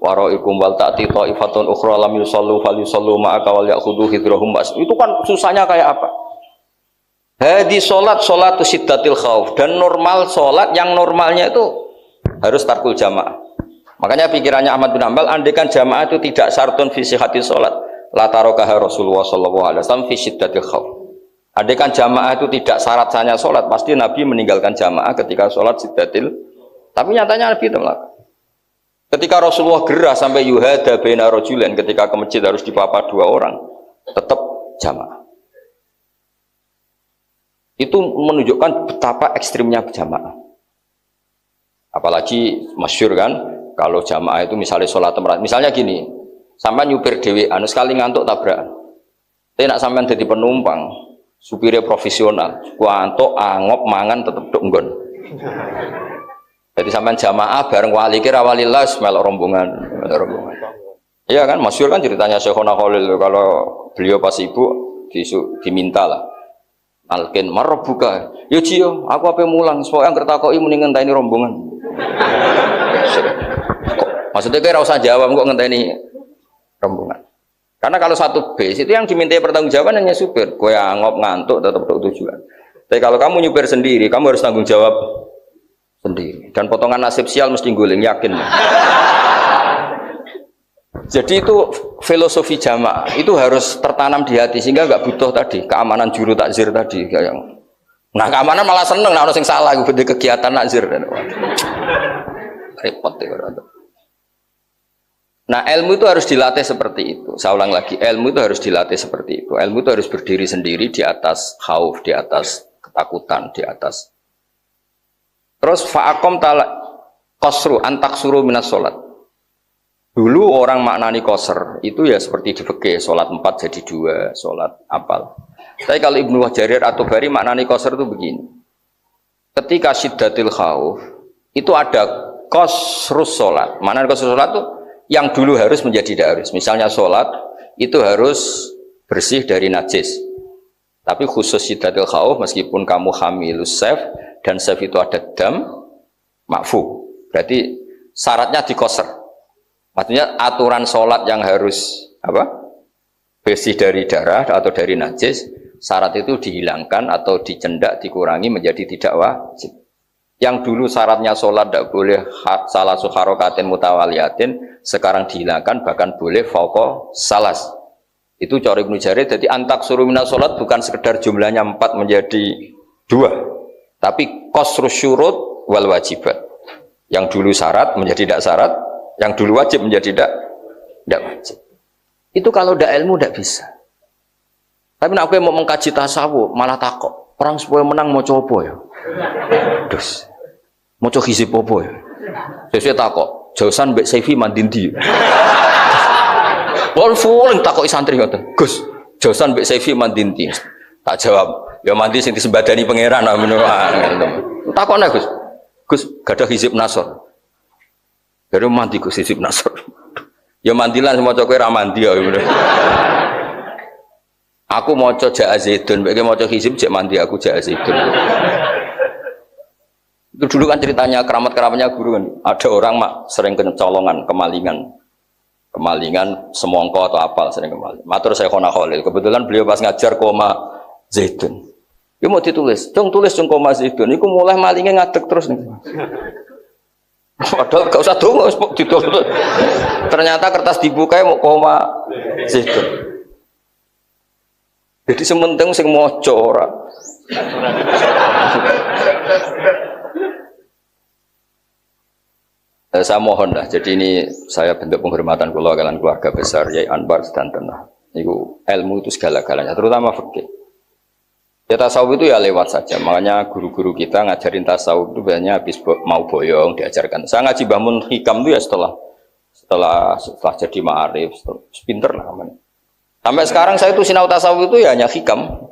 waraikum wal ta'ti ta'ifatun ukhra lam yusallu falyusallu ma'aka wal ya'khudhu hidrahum. Itu kan susahnya kayak apa? Hadi salatu Siddatil Khauf, dan normal salat yang normalnya itu harus tarkul jamaah. Makanya pikirannya Ahmad bin Hanbal, andaikan jamaah itu tidak syartun fi sihhatis salat, la tarakaha Rasulullah sallallahu alaihi wasallam fi Siddatil Khauf. Andaikan jamaah itu tidak syarat sahnya salat, pasti Nabi meninggalkan jamaah ketika salat Siddatil. Tapi nyatanya Nabi tolak. Ketika Rasulullah gerah sampai yuhada baina rajulain, ketika ke masjid harus dipapa 2 orang, tetap jamaah. Itu menunjukkan betapa ekstrimnya jamaah. Apalagi masyhur kan, kalau jamaah itu misalnya sholat temerat, misalnya gini, sampai nyupir dhewean sekali ngantuk tabrakan. Tapi nak sampean jadi penumpang, supirnya profesional, ngantuk angop mangan tetep dok nggon. Jadi sampean jamaah bareng wali kira walillah melok rombongan. Iya kan, masyhur kan ceritanya Syekhona Khalil, kalau beliau pas ibu diminta lah. Alkin marbuka. Yo Cio, aku ape mulang, supaya angker takoki muni ngenteni rombongan. Maksudnya kayak usah jawab kok ngenteni rombongan. Karena kalau satu bis itu yang dimintai pertanggungjawaban hanya supir. Kowe angop ngantuk tetap tujuan. Tapi kalau kamu nyupir sendiri, kamu harus tanggung jawab sendiri. Dan potongan nasib sial mesti guling, yakin. Jadi itu filosofi jamaah itu harus tertanam di hati sehingga nggak butuh tadi keamanan juru takzir tadi kayak. Nah keamanan malah seneng, nah orang yang salah gue kegiatan takzir. Repot ya. Nah ilmu itu harus dilatih seperti itu. Saya ulang lagi, ilmu itu harus dilatih seperti itu. Ilmu itu harus berdiri sendiri di atas khauf, di atas ketakutan, di atas. Terus fa'akom talak qasru antaksuru minas sholat. Dulu orang maknani qasr itu ya seperti di fikih, sholat 4 jadi 2, sholat apal. Tapi kalau Ibnu Jarir atau Bari maknani qasr itu begini. Ketika Siddatil Khauf itu ada qasrus sholat. Maknani qasrus sholat itu yang dulu harus menjadi tidak harus. Misalnya sholat itu harus bersih dari najis. Tapi khusus Siddatil Khauf meskipun kamu hamilus saif dan saif itu ada dam ma'fu. Berarti syaratnya di qasr. Maksudnya aturan sholat yang harus bersih dari darah atau dari najis, syarat itu dihilangkan atau dicendak, dikurangi menjadi tidak wajib. Yang dulu syaratnya sholat tidak boleh salah harokatin mutawaliyatin, sekarang dihilangkan bahkan boleh fauqa salas. Itu cara Ibnu Jarir. Jadi antak suruh minas sholat bukan sekedar jumlahnya 4 menjadi 2, tapi qasrus syurut wal wajibat. Yang dulu syarat menjadi tidak syarat, yang dulu wajib menjadi tidak wajib. Itu kalau tidak ilmu tidak bisa. Tapi nak aku mau mengkaji tasawuf malah takut orang supaya menang mau coba ya. Terus mau coba hizib apa ya. Sesuai takut jausan mbek Saifi mandindi. Wal full takut santri ngoten. Gus, jausan mbek Saifi mandindi. Tak jawab, ya mandi sing disembadani pangeran amin. Takokna Gus. Gus gadah hizib Nasr. Baru mandi Gus hizib Nasr. Ya mandilan semua cok ra mandi ya. Aku maca Ja'a Zaidun, mbek maca hizib cek mandi aku Ja'a Zaidun. Itu dulu kan ceritanya keramat-keramatnya guru kan. Ada orang sering kecolongan, kemalingan semongko atau apal sering kemaling. Matur saya Khona Khalil. Kebetulan beliau pas ngajar koma Zaidun. Dia mau ditulis, tulis koma Zaidun. Iku mulai malingnya ngadeg terus nih. Padahal gak usah tunggu, ditulis. Ternyata kertas dibuka mau koma Zaidun. Jadi sementing sing moco ora. Saya mohon dah. Jadi ini saya bentuk penghormatan kalian keluarga besar Yai Anwar dan Tanah. Itu ilmu itu segala-galanya, terutama fikih. Ya tasawuf itu ya lewat saja. Makanya guru-guru kita ngajarin tasawuf itu banyak habis mau boyong diajarkan. Saya ngaji Mbah Mun Hikam itu ya setelah setelah jadi ma'arif, pinter namanya. Sampai sekarang saya itu sinau tasawuf itu ya hanya hikam.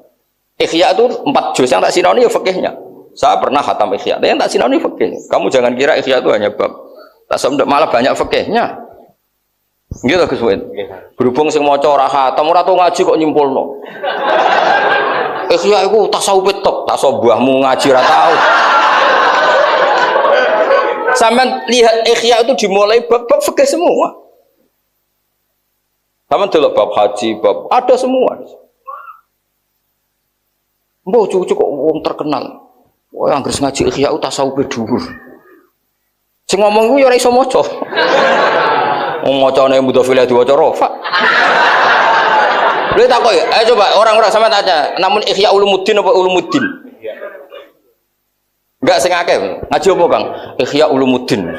Ikhya itu 4 juz yang tak sinau ini ya fikihnya. Saya pernah khatam ikhya, tapi yang tak sinau ini fikih. Kamu jangan kira ikhya itu hanya bab tasawuf, malah banyak fikihnya. Gitu Gus Win. Berhubung sing maca ora khatam ora tau ngaji kok nyimpulno. Ikhya iku tasawuf tok, tasawuf buahmu ngaji ora tau. Sampeyan lihat ikhya itu dimulai bab-bab fikih semua. Sama delok bab haji, bab ada semua. Mbok cucu kok wong terkenal. Wah, anggere ngaji ikhya tasawuf dhuwur. Sing ngomong ku ya ora iso maca. Wong macane mudhofilah diwaca rafa. Lha takok ya, ayo coba orang-orang sama tanya, namun Ihya Ulumuddin apa Ulumuddin? Enggak sing akeh. Ngaji apa, Bang? Ihya Ulumuddin.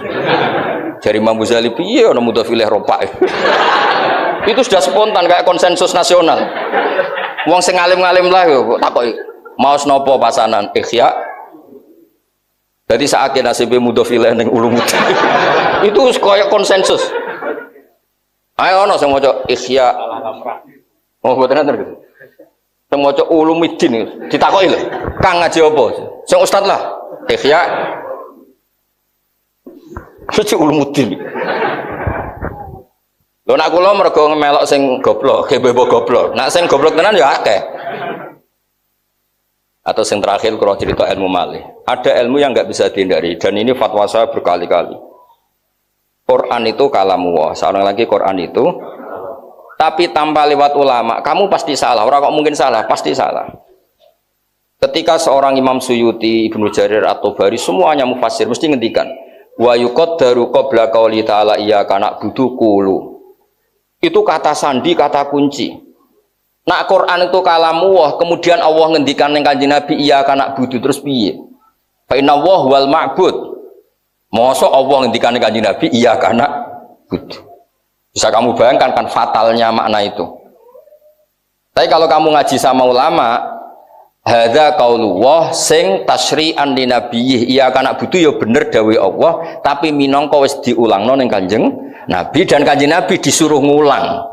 Jari Imam Ghazali piye ana mudhofilah rafa. Itu sudah spontan kayak konsensus nasional. Wong sing alim-alim lah kok takoki, maos napa pasanan Ihya? Jadi saat nasib mudhofilah ning Ulumuddin. Itu kayak konsensus. Ayo ono sing maca Ihya. Oh, mboten enten gitu. Sing maca Ulumuddin ditakoki lho. Kang ngaji apa? Sing ustaz lah. Ihya. Suci Ulumuddin. Lho nak kula mergo ngemelok sing goblok, gebebo goblok. Nak sing goblok tenan ya akeh. Atau yang terakhir kalau cerita ilmu malih, ada ilmu yang nggak bisa dihindari dan ini fatwa saya berkali-kali. Quran itu kalamullah, seorang lagi Quran itu, tapi tanpa lewat ulama, kamu pasti salah. Orang kok mungkin salah, pasti salah. Ketika seorang Imam Suyuti, Ibnu Jarir atau Bari, semuanya mufassir mesti ngendikan, wa yuqaddaru qabla qauli ta'ala iyyaka na'budu qulu. Itu kata sandi, kata kunci. Nak Quran itu kalamullah, kemudian Allah ngendikan ning Kanjeng Nabi iyyaka na'budu terus piye? Fa inna Allah wal ma'bud. Mosok Allah ngendikan ning Kanjeng Nabi iyyaka na'budu. Bisa kamu bayangkan kan fatalnya makna itu. Tapi kalau kamu ngaji sama ulama, hadza qaulullah sing tasyri'an li nabiyih iyyaka na'budu ya bener dawuh Allah, tapi minangka wis diulangno ning Kanjeng Nabi dan Kanjeng Nabi disuruh ngulang.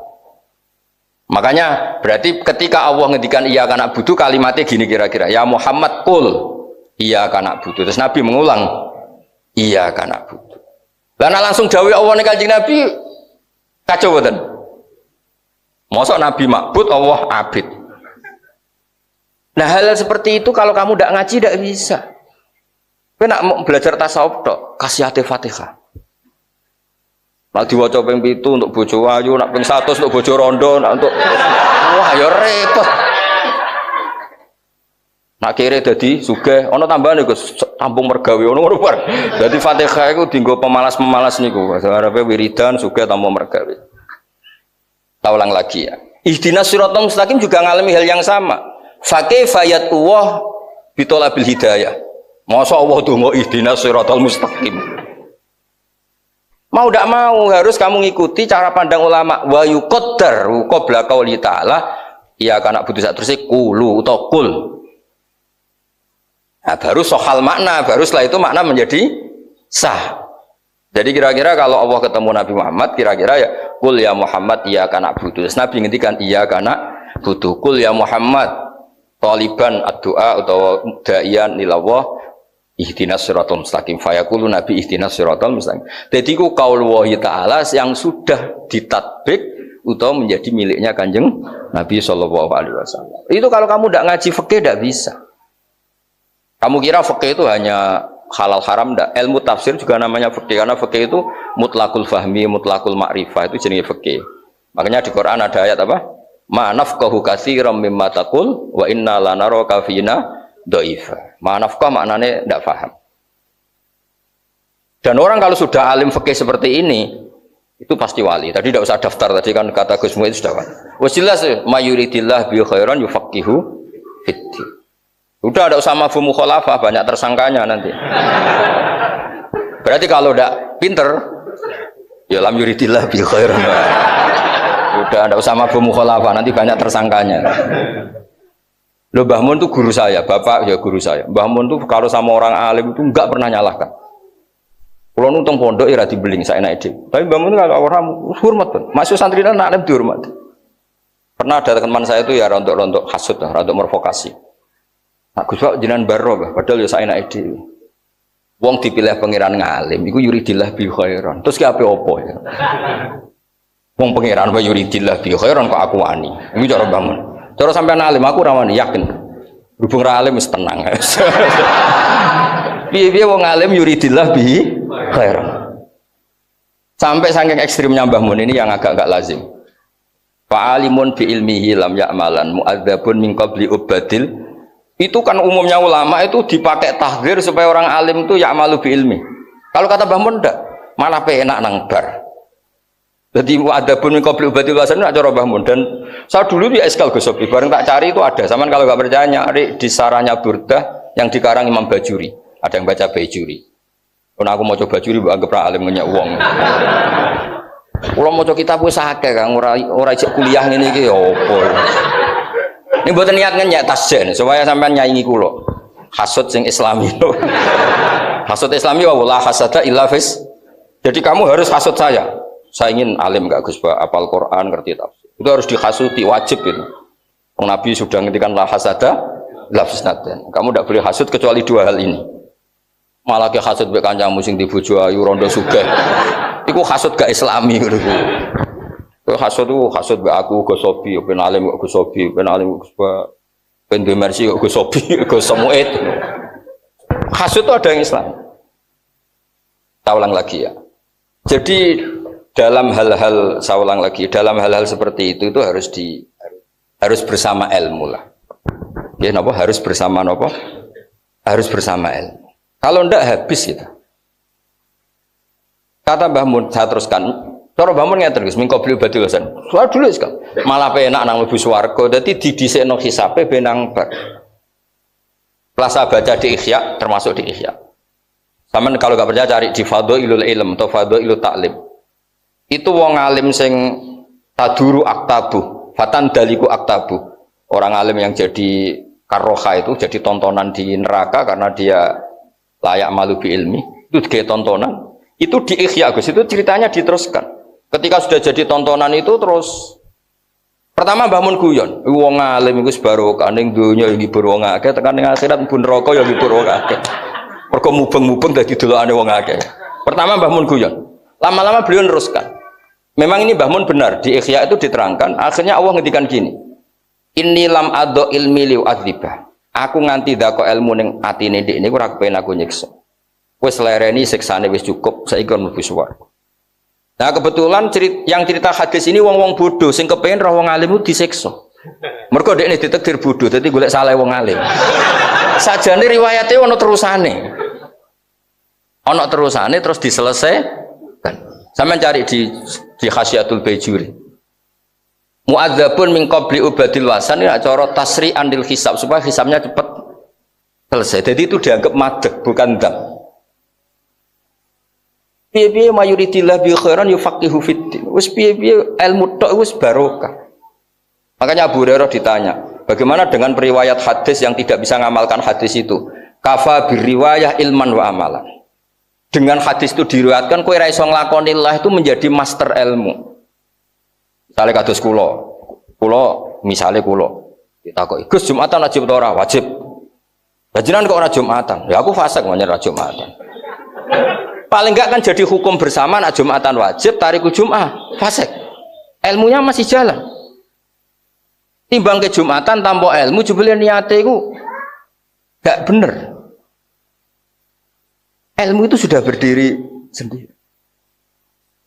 Makanya berarti ketika Allah ngendikan iyyaka na'budu kalimatnya gini kira-kira, ya Muhammad qul iyyaka na'budu. Terus Nabi mengulang iyyaka na'budu. Lah langsung dawuh Allah ning Kanjeng Nabi kacau mboten. Mosok Nabi ma'bud Allah abid. Nah hal seperti itu kalau kamu tidak ngaji tidak bisa. Kowe nak mau belajar tasawuf tok, kasih hati Fatihah. Nak diwaca ping 7 untuk bojo ayu, nak ping 100 untuk bojo rondo, nak untuk wah ya repot. Nak kire dadi sugih, ana tambahan iku tampung mergawe ngono bar. Dadi Fatihah iku dienggo pemalas-pemalas niku. Arepe wiridan sugih tampung mergawe. Tak ulang lagi ya. Ihdinas siratal mustaqim juga ngalami hal yang sama. Fa kaifa yatullah bitolabil hidayah. Masa Allah donga ihdinas siratal mustaqim. Mau tidak mau harus kamu ngikuti cara pandang ulama. Wa yuqaddar qabla qauli ta'ala iyyaka na'budu terus qulu utawa qul. Nah, baru sohal makna, baru setelah itu makna menjadi sah. Jadi kira-kira kalau Allah ketemu Nabi Muhammad, kira-kira ya qul ya Muhammad iyyaka na'budu. Terus Nabi ngendikan iyyaka na'budu qul ya Muhammad taliban ad-du'a atau da'iyan ilallah ihdinas siratal mustaqim. Fayaqulu Nabi ihdinas siratal mustaqim. Jadi ku qaul wahi ta'ala yang sudah ditatbik atau menjadi miliknya Kanjeng Nabi sallallahu alaihi wasallam. Itu kalau kamu tidak ngaji fikih tidak bisa. Kamu kira fikih itu hanya halal haram enggak? Ilmu tafsir juga namanya fikih karena fikih itu mutlaqul fahmi, mutlaqul ma'rifah itu jenis fikih. Makanya di Quran ada ayat apa? Ma nafqahu katsiran mimma taqul wa inna lanaraka fina dhaifa. Ma nafqah maknanya tidak paham. Dan orang kalau sudah alim fikih seperti ini itu pasti wali. Tadi tidak usah daftar tadi kan kata Gus Muhyiddin itu sudah kan. Wes jelas mayuridillah bi khairan yufaqihu fiddin. Udah ada usah mafhum mukhalafah, banyak tersangkanya nanti. Berarti kalau tidak pinter, ya lam yuridillah bil khairan. Udah ada usah mafhum mukhalafah, nanti banyak tersangkanya. Loh Mbah Mun itu guru saya, bapak ya guru saya. Mbah Mun itu kalau sama orang alim itu enggak pernah nyalahkan. Kalau nuntung pondok ya dibeling saya naik dhewe. Tapi Mbah Mun kalau orang hormat kan. Masuk santri nang alim dihormat. Pernah ada teman saya itu ya rontok-rontok hasud, rontok mervokasi. Nah, Gus Pak jenengan baro, padahal ya saya naik dhewe. Wong dipilih pangeran ngalim iku yuridillah bi khairan. Terus ki ape opo ya? Wong pangeran wa yuridillah bi khairan kok aku wani. Iku cara Mbah Mun. Cara sampean alim aku ora wani yakin. Berhubung ra alim wis tenang. Piye-piye wong alim yuridillah bi khairan. Sampai saking ekstrimnya Mbah Mun ini yang agak lazim. Fa'alimun bi ilmihi lam ya'malan mu'adzabun min qabli ubadil. Itu kan umumnya ulama itu dipakai tahdzir supaya orang alim itu ya'malu bi ilmi. Kalau kata Mbah Mun ndak, malah penak nang bar. Jadi mu'adzabun min qabli ubadil wasan nak cara Mbah Mun. Dan saya dulu di Eskal Gosobi bareng tak cari itu ada. Saman kalau enggak percaya nyari di Saranya Burdah yang dikarang Imam Bajuri. Ada yang baca Bajuri. Kalau aku mau coba Bajuri mbok anggap ra alim ngenyak wong. Kalau mau coba kitab wis akeh Kang ora ijek kuliah ngene iki ya opo. Ini mboten niat ngenyak tasjen supaya sampean nyaingi kula. Hasud sing Islami. Hasud Islami wa la hasada illa fis. Jadi kamu harus hasud saya. Saya ingin alim enggak Gus Pak, hafal Quran, ngerti tafsir. Itu harus dihasuti wajib itu. Nabi sudah ngendikan la hasada la fisnaten. Kamu tidak boleh hasud kecuali dua hal ini. Malah ke hasud mbek kancamu sing dibojo ayu rondo sugih. Iku hasud gak islami ngono ku. Kowe hasud ku hasud mbek aku Gus Sobi, ben alim kok Gus Sobi, ben alim Gus Pak, ben Demersi kok Gus Sobi, Gus Samuet. Hasud itu ada yang Islam. Saya ulang lagi ya. Jadi dalam hal-hal saya ulang lagi, dalam hal-hal seperti itu harus bersama ilmu lah. Ya napa harus bersama napa? Harus bersama ilmu. Kalau ndak habis kita. Kata Mbah Mun, saya teruskan. Cara Mbah Mun ngeten Gus, mingko beli batu lasan. Soal dulu sekal. Malah penak nang mlebu swarga, dadi didhisikno hisabe benang bar. Plasa baca di Ihya termasuk di Ihya. Saman kalau enggak percaya cari di Fadhailul Ilm atau Fadhailul Ta'lim. Itu wong alim sing taduru aktabu, fatan daliku aktabu. Orang alim yang jadi karoha itu jadi tontonan di neraka karena dia layak malu bi ilmi. Itu kayak tontonan. Itu di Ihya Gus, itu ceritanya diteruskan. Ketika sudah jadi tontonan itu terus pertama Mbah Mun guyon, wong alim iku barokah ning donya ya ngibur wong akeh, tekan ning akhirat pun neraka ya ngibur wong akeh. Mergo mubeng-mubeng dadi delokane wong akeh. Pertama Mbah Mun guyon. Lama-lama beliau neruskan. Memang ini Mbah Mun benar, di Ihya itu diterangkan, akhirnya Allah ngendikan gini. Inni lam ado ilmi liu adzibah. Aku nganti dako ilmu ning atine ndek niku ora kepen aku nyiksa. Wis lereni siksane wis cukup, saiki kon mlebu swarga. Nah kebetulan yang cerita hadis ini wong-wong bodoh sing kepen roh wong alim itu disiksa. Mergo dekne ditakdir bodoh, dadi golek salah wong alim. Sajane riwayate ana terusane. Ana terusane terus diselesaikan. Sampeyan cari di Khasyatul Bajuri. Mu'adzabun min qabli ubadil wasan ya cara tasri andil hisab supaya hisabnya cepat selesai. Jadi itu dianggap madeg bukan dam. Piye-piye mayuritillah bi khairan yufaqihu fiddin. Wis piye-piye ilmu tok wis barokah. Makanya Abu Hurairah ditanya, bagaimana dengan periwayat hadis yang tidak bisa ngamalkan hadis itu? Kafa biriwayah ilman wa amalan. Dengan hadis itu diriwayatkan kowe ra iso nglakoni Allah itu menjadi master ilmu. Misalnya kados kula misalnya kula ditakoki, Gus Jumatan wajib atau ora? Wajib. Lah jenengan kok ora Jumatan? Ya aku fasik menyang ora Jumatan. Paling enggak kan jadi hukum bersama nak Jumatan wajib, tariku Jum'ah fasik. Ilmunya masih jalan. Timbang ke Jumatan tanpa ilmu jebule niate iku gak bener. Ilmu itu sudah berdiri sendiri.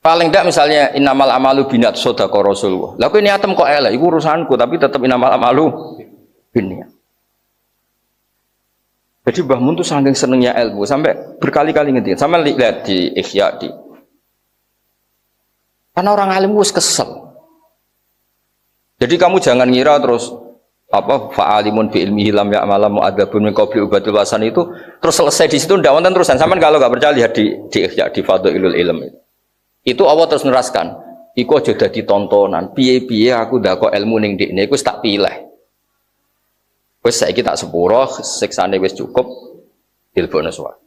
Paling tidak misalnya innamal amalu binat sodako Rasulullah. Lah kowe niatem kok elek, iku urusanku tapi tetap innamal amalu binniat. Jadi Mbah Mun tuh saking senengnya ilmu sampai berkali-kali ngendikan. Sama lihat di Ihya di. Karena orang alim wis kesel. Jadi kamu jangan ngira terus apa fa'alimun bi ilmihi lam ya'mala mu'adzabun min qabli ubadul wasan itu terus selesai di situ ndak wonten terusan. Sampeyan kalau enggak percaya lihat di Ihya di Fadhailul Ilm. Itu Allah terus neraskan, iku aja dadi tontonan. Piye-piye aku ndak kok ilmu ning ndekne iku wis tak pilih. Wis saiki tak sepuro, siksane wis cukup, dilebokno swarga.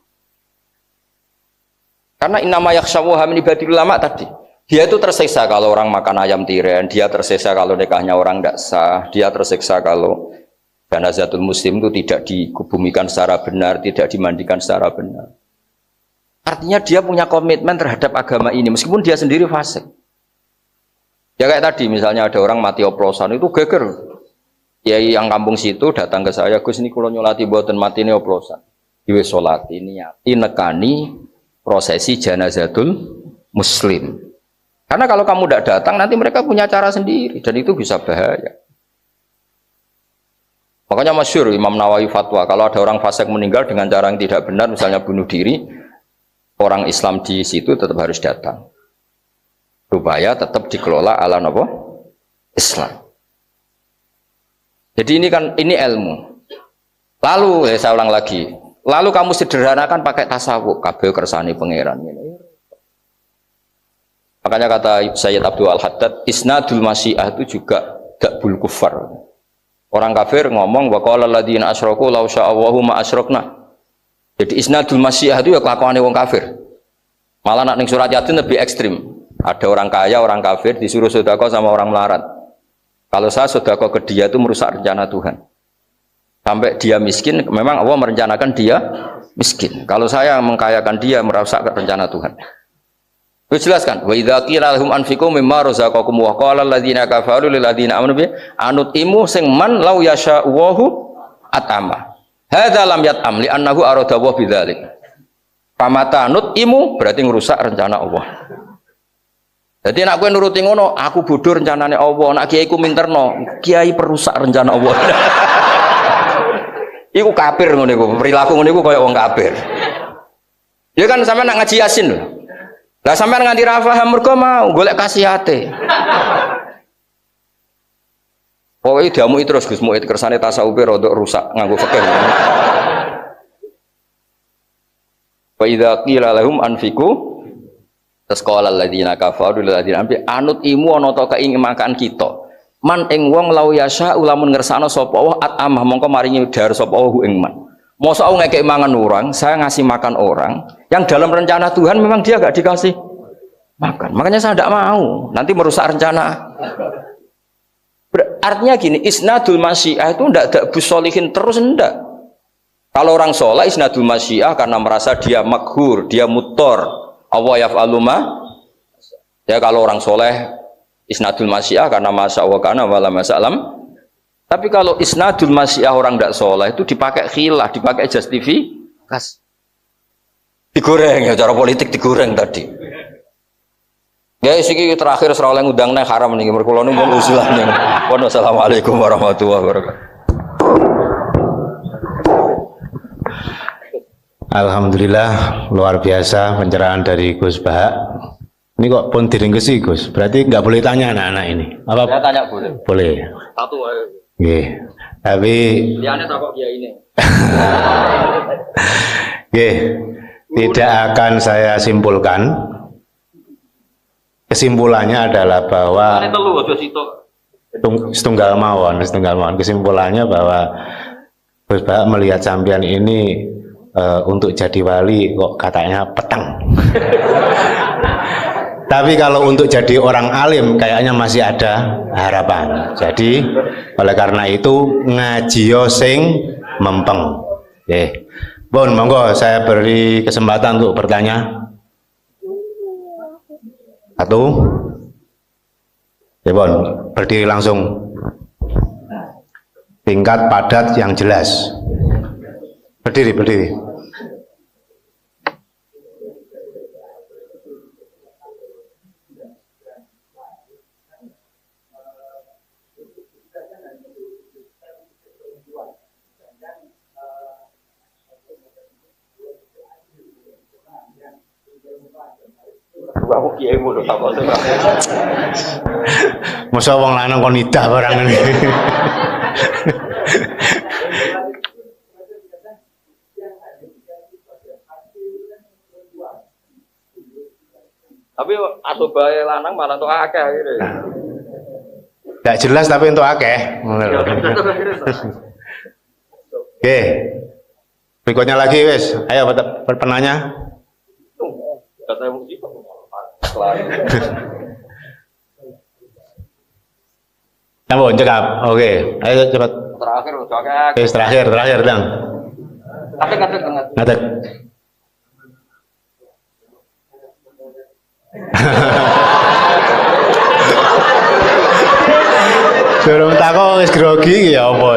Karena innama yakhsyawha min ibadil ulama tadi. Dia itu tersiksa kalau orang makan ayam tiren, dia tersiksa kalau nikahnya orang tidak sah, dia tersiksa kalau janazatul muslim itu tidak dikubumikan secara benar, tidak dimandikan secara benar. Artinya dia punya komitmen terhadap agama ini, meskipun dia sendiri fasik. Ya kayak tadi, misalnya ada orang mati oplosan, itu geger. Kiai yang kampung situ datang ke saya, Gus ini kalau nyolati buatan mati ini oplosan. Iwe sholati niati nekani prosesi janazatul muslim. Karena kalau kamu tidak datang, nanti mereka punya cara sendiri dan itu bisa bahaya. Makanya masyhur Imam Nawawi fatwa, kalau ada orang fasik meninggal dengan cara yang tidak benar, misalnya bunuh diri, orang Islam di situ tetap harus datang, supaya tetap dikelola ala apa? Islam. Jadi ini kan ini ilmu. Lalu saya ulang lagi, lalu kamu sederhanakan pakai tasawuf, kabeh kersane pangeran ini. Makanya kata Sayyid Abdul Al-Haddad, isnadul masyiah itu juga dakbul kufar. Orang kafir ngomong wa qala alladziina asyraku law sya'allahu ma asyrakna. Jadi isnadul masyiah itu ya kelakuane wong kafir. Malah nak ning surat Yasin lebih ekstrim. Ada orang kaya, orang kafir disuruh sedekah sama orang melarat. Kalau saya sedekah ke dia itu merusak rencana Tuhan. Sampai dia miskin, memang Allah merencanakan dia miskin. Kalau saya mengkayakan dia merusak rencana Tuhan. Itu jelas kan? Wa idza qila lahum anfiqu mimma razaqakum wa qala alladziina kafaru lil ladziina amanu bi anutimu sing man law yasha'u atama. Hadza lam yat'am li annahu arada wa bidzalik. Pamata nutimu berarti ngerusak rencana Allah. Jadi nak kowe nuruti ngono, aku bodoh rencanane Allah, nak kiaiku minterno, kiai perusak rencana Allah. Iku kafir ngono iku, perilaku ngono iku kaya wong kafir. Ya kan sampean nak ngaji Yasin lho. Lah sampean nganti ra paham mergo mau golek kasihate. Pokoke diamuki terus Gus Muid kersane tasawufe rodok rusak nganggo fikih. Wa idza qila lahum anfiqu tasqala alladziina kafaru lil ladziina anut imu ana ta keing makan kita. Man ing wong lau yasha ulamun ngersakno sapa Allah atamah mongko maringi dar sapa Allah ing man. Mosok aku ngekek mangan orang, saya ngasih makan orang yang dalam rencana Tuhan memang dia gak dikasih makan. Makanya saya tidak mau, nanti merusak rencana. Artinya gini, isnadul masyiah itu tidak busolihin terus, enggak. Kalau orang soleh isnadul masyiah karena merasa dia maghur, dia mutor. Allah yaf'alu ma. Ya kalau orang soleh isnadul masyiah karena masya Allah kana wala masalam. Tapi kalau isnadul masyiah orang tidak soleh itu dipakai khilah, dipakai justifikasi. Digoreng ya, cara politik digoreng tadi. Ya siki terakhir serah oleh ngundang nang haram niki mergo kula nu mun usulan. Wassalamualaikum warahmatullahi wabarakatuh. Alhamdulillah luar biasa pencerahan dari Gus Bahak. Ini kok pun diringkesi Gus, berarti nggak boleh tanya anak-anak ini. Apa? Saya tanya boleh. Boleh. Satu aja. Nggih. Tapi liane takok kiai ini. nggih, tidak akan saya simpulkan. Kesimpulannya adalah bahwa setunggal mawon. Kesimpulannya bahwa Gus Bahak melihat sampean ini untuk jadi wali kok katanya petang. Tapi kalau untuk jadi orang alim kayaknya masih ada harapan. Jadi oleh karena itu ngaji sing mempeng. Oke. Bon, monggo saya beri kesempatan untuk bertanya. Satu. Ya Bon, berdiri langsung. Tingkat padat yang jelas. Berdiri. Aku kiai mulu takok. Masa wong lanang kon nidah barang ini. Tapi asobae lanang malah tuh akeh gitu. Tidak jelas tapi untuk akeh. Oke. Berikutnya lagi wes. Ayo penanya. Ampun, cekap. Oke, ayo cepat. Terakhir udah Oke, terakhir, Bang. Ngadeg Ngadeg. Durung takok wis grogi ya apa?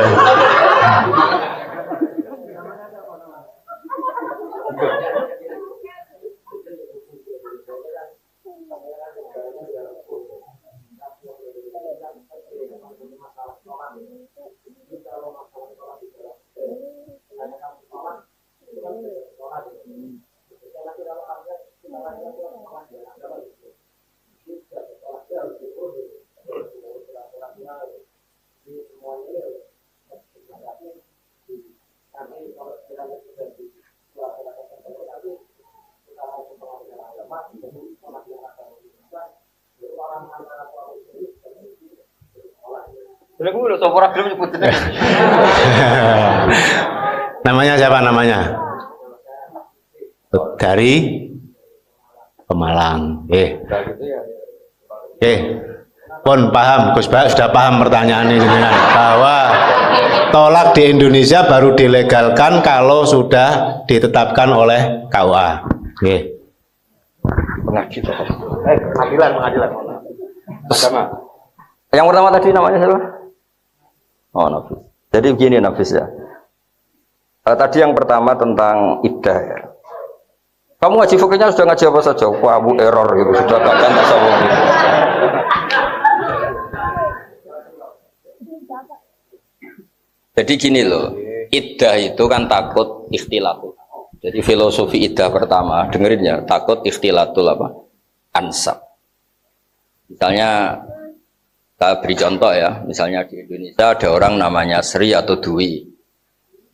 Namanya siapa namanya? Dari Pemalang. Pun paham, Gus Ba sudah paham pertanyaan ini bahwa tolak di Indonesia baru dilegalkan kalau sudah ditetapkan oleh KUA. Pengadilan. Agama. Yang pertama tadi namanya siapa? Oh, Nafis. Jadi begini Nafis ya. Tadi yang pertama tentang iddah ya. Kamu ngaji fikihnya sudah ngaji apa saja? Wah, bu error gitu. Sudah bahkan tasawuf gitu. Jadi gini loh, iddah itu kan takut ikhtilatul. Jadi filosofi iddah pertama, dengerin ya, takut ikhtilatul apa? Ansab. Misalnya kita beri contoh ya, misalnya di Indonesia ada orang namanya Sri atau Dwi,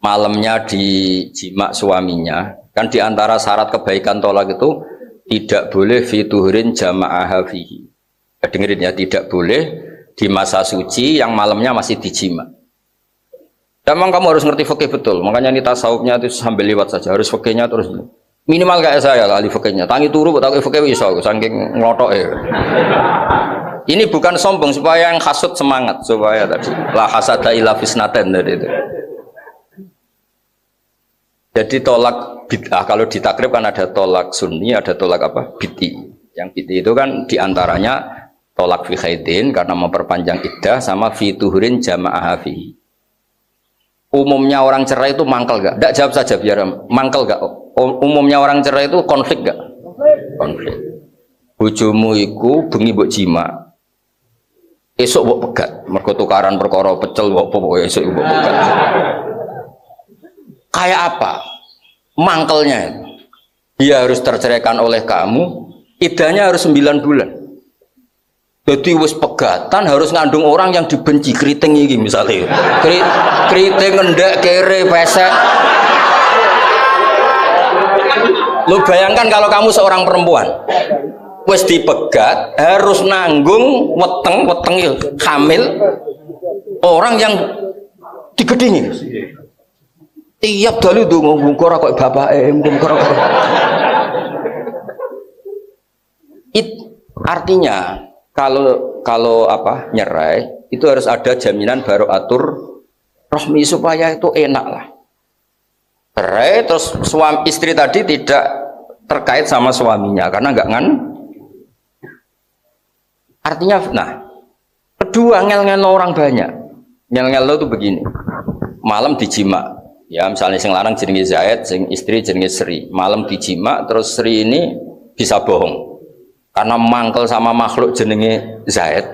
malamnya dijima suaminya, kan diantara syarat kebaikan tolak itu tidak boleh fituhurin jama'ah fihi. Dengerin ya, tidak boleh di masa suci yang malamnya masih dijima. Memang kamu harus ngerti fikih betul, makanya ini tasawufnya itu sambil lewat saja, harus fikihnya terus minimal kayak saya lah ahli fikihnya, tangi turu tak fikih bisa, saking ngelotok ya. Ini bukan sombong supaya yang hasud semangat, supaya tadi la hasada illa fisnaten tadi itu. Jadi tolak bid'ah kalau ditakrib kan ada tolak sunni, ada tolak apa? Bid'i. Yang bid'i itu kan diantaranya tolak fi khaidin karena memperpanjang iddah sama fi tuhurin jama'ah fihi. Umumnya orang cerai itu mangkel gak? Tidak jawab saja biar mangkel gak? Umumnya orang cerai itu konflik gak? Konflik. Bojomu iku bengi mbok jima. Esok mbok pegat. Mergo tukaran perkara pecel mbok pokoke esok mbok pegat. Kayak apa? Mangkelnya itu. Dia harus terceraikan oleh kamu, iddahnya harus 9 bulan. Jadi wis pegatan harus ngandung orang yang dibenci, keriting iki misalnya. Keriting ngendek kere pesek. Lu bayangkan kalau kamu seorang perempuan wis dipegat harus nanggung weteng hamil orang yang digedingi. Tiap dalu ndonga muga ora kok bapake, muga ora kok. Artinya kalau apa nyerai itu harus ada jaminan barokah rohmi supaya itu enak lah. Cerai terus suami istri tadi tidak terkait sama suaminya karena enggak ngan. Artinya, nah kedua ngel-ngel orang banyak. Ngel-ngel itu begini, malam dijima, ya misalnya sing lanang jenenge Zaid, sing istri jenenge Sri, malam dijima terus Sri ini bisa bohong. Karena mangkel sama makhluk jenenge Zaid,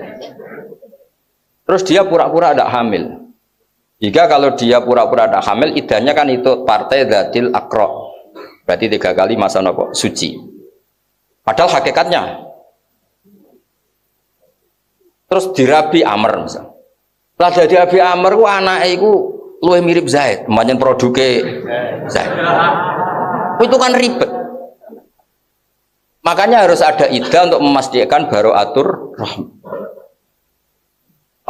terus dia pura-pura ada hamil. Jika kalau dia pura-pura ada hamil, iddahnya kan itu partai dzatil akro, berarti 3 kali masa nopo suci. Padahal hakikatnya, terus dirabi Amr misal. Lah jadi Abi Amr ku anake iku luwih mirip Zaid, pancen produke Zaid. Itu kan ribet. Makanya harus ada iddah untuk memastikan barokah rahim.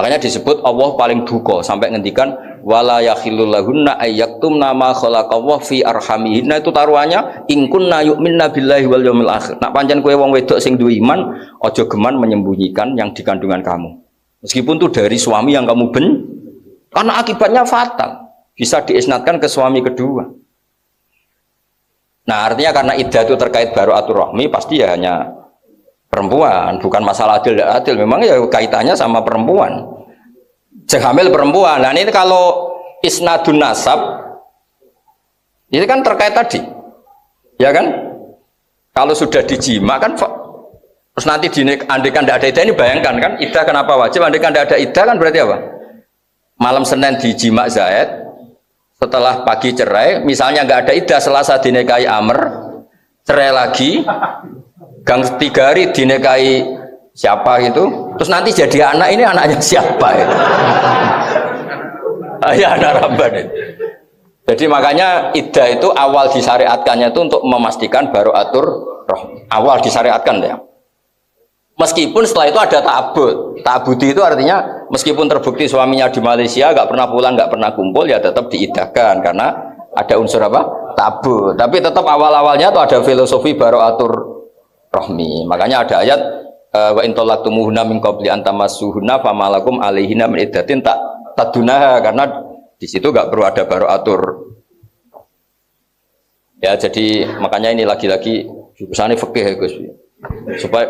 Makanya disebut Allah paling duka sampai ngendikan wala yakhillul lahunna ayyaktumna ma khalaqallahu fi arhamihinna, itu taruhannya in kunna yu'minna billahi wal yaumil akhir. Nak pancen kowe wong wedok sing duwe iman, aja geman menyembunyikan yang di kandungan kamu. Meskipun itu dari suami yang kamu karena akibatnya fatal. Bisa diisnadkan ke suami kedua. Nah, artinya karena iddah itu terkait bara'atur rahmi, pasti ya hanya perempuan, bukan masalah adil dan adil, memang ya kaitannya sama perempuan. Hamil perempuan. Nah, ini kalau isnadun nasab ini kan terkait tadi. Ya kan? Kalau sudah dijima kan terus nanti andekan tidak ada iddah, ini bayangkan kan, iddah kenapa wajib? Andekan tidak ada iddah kan berarti apa? Malam Senin dijima Zaid, setelah pagi cerai, misalnya nggak ada iddah, Selasa dinikahi Amr, cerai lagi, gang 3 hari dinikahi siapa gitu, terus nanti jadi anak, ini anaknya siapa itu? Ya anak Rabban itu. Jadi makanya iddah itu awal disyariatkannya itu untuk memastikan bara'atur rahmi. Awal disyariatkan ya. Meskipun setelah itu ada ta'abud. Ta'abudi itu artinya meskipun terbukti suaminya di Malaysia, nggak pernah pulang, nggak pernah kumpul, ya tetap diidahkan karena ada unsur apa? Ta'abud. Tapi tetap awal-awalnya itu ada filosofi bara'atur rahmi. Makanya ada ayat wa in talaqtumuhunna min qabli an tamassuhunna famalakum alaihinna min iddatin tadunaha, karena di situ nggak perlu ada bara'atur. Ya, jadi makanya ini lagi-lagi jurusannya fikih ya Gus. Supaya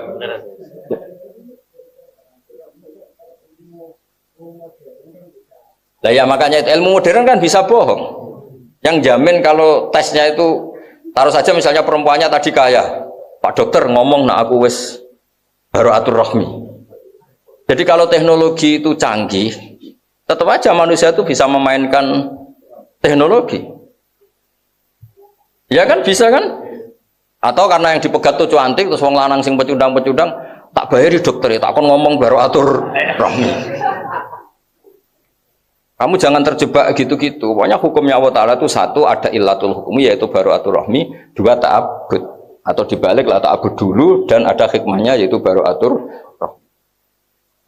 lah ya, makanya ilmu modern kan bisa bohong. Yang jamin kalau tesnya itu, taruh saja misalnya perempuannya tadi kaya, Pak dokter ngomong nah aku wis bara'atur rahmi. Jadi kalau teknologi itu canggih, tetap aja manusia itu bisa memainkan teknologi. Ya kan, bisa kan? Atau karena yang dipegat tuh cantik, terus wong lanang sing pecundang-pecundang, tak bayari dokter, tak kon ngomong bara'atur rahmi. Kamu jangan terjebak gitu-gitu. Pokoknya hukumnya Allah Ta'ala itu satu, ada illatul hukmi, yaitu bara'atur rahmi. Dua, ta'abud. Atau dibalik lah, ta'abud dulu, dan ada hikmahnya, yaitu bara'atur rahmi.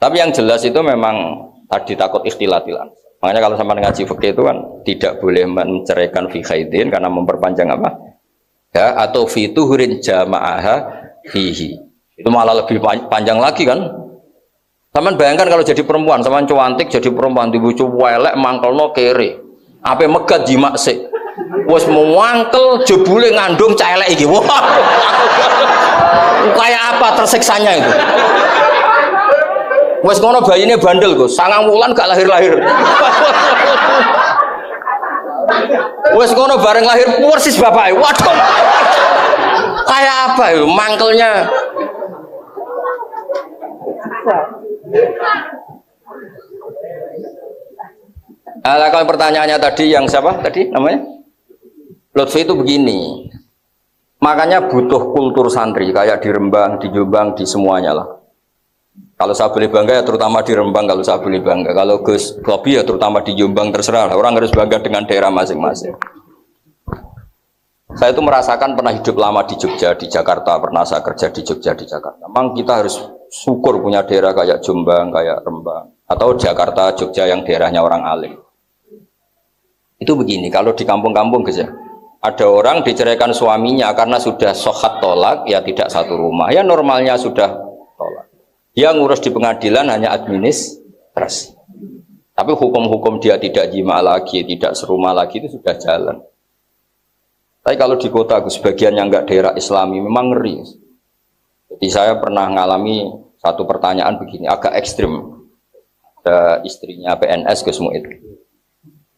Tapi yang jelas itu memang tadi takut ikhtilatilan. Makanya kalau sampai ngaji fikih itu kan tidak boleh menceraikan fi khaidin karena memperpanjang apa? Ya, atau fi tuhurin jama'aha fihi. Itu malah lebih panjang lagi kan? Saman bayangkan kalau jadi perempuan, saman cuantik jadi perempuan dibucu welek mangkelno kere. Ape megat jima sik. Wes mangkel jebule ngandung cah elek iki. Wah. Kayak apa tersiksanya itu? Wes ngono bayine bandel, Gus. 9 wulan gak lahir-lahir. Wes ngono bareng lahir persis bapake. Waduh. Kayak apa itu mangkelnya? Kalau pertanyaannya tadi yang siapa tadi namanya? Lutfi itu begini. Makanya butuh kultur santri kayak di Rembang, di Jombang, di semuanya lah. Kalau saya boleh bangga ya terutama di Rembang, kalau saya boleh bangga. Kalau Gus Robi ya terutama di Jombang, terserah. Orang harus bangga dengan daerah masing-masing. Saya itu merasakan pernah hidup lama di Jogja, di Jakarta, pernah saya kerja di Jogja, di Jakarta. Memang kita harus syukur punya daerah kayak Jombang, kayak Rembang, atau Jakarta, Jogja yang daerahnya orang alim. Itu begini, kalau di kampung-kampung guys ya, ada orang diceraikan suaminya karena sudah sohat tolak, ya tidak satu rumah, ya normalnya sudah tolak. Dia ngurus di pengadilan hanya administrasi. Tapi hukum-hukum dia tidak jima lagi, tidak serumah lagi itu sudah jalan. Tapi kalau di kota, sebagian yang enggak daerah Islami memang ngeri. Jadi saya pernah mengalami satu pertanyaan begini, agak ekstrim. Ada istrinya PNS Gus Muid.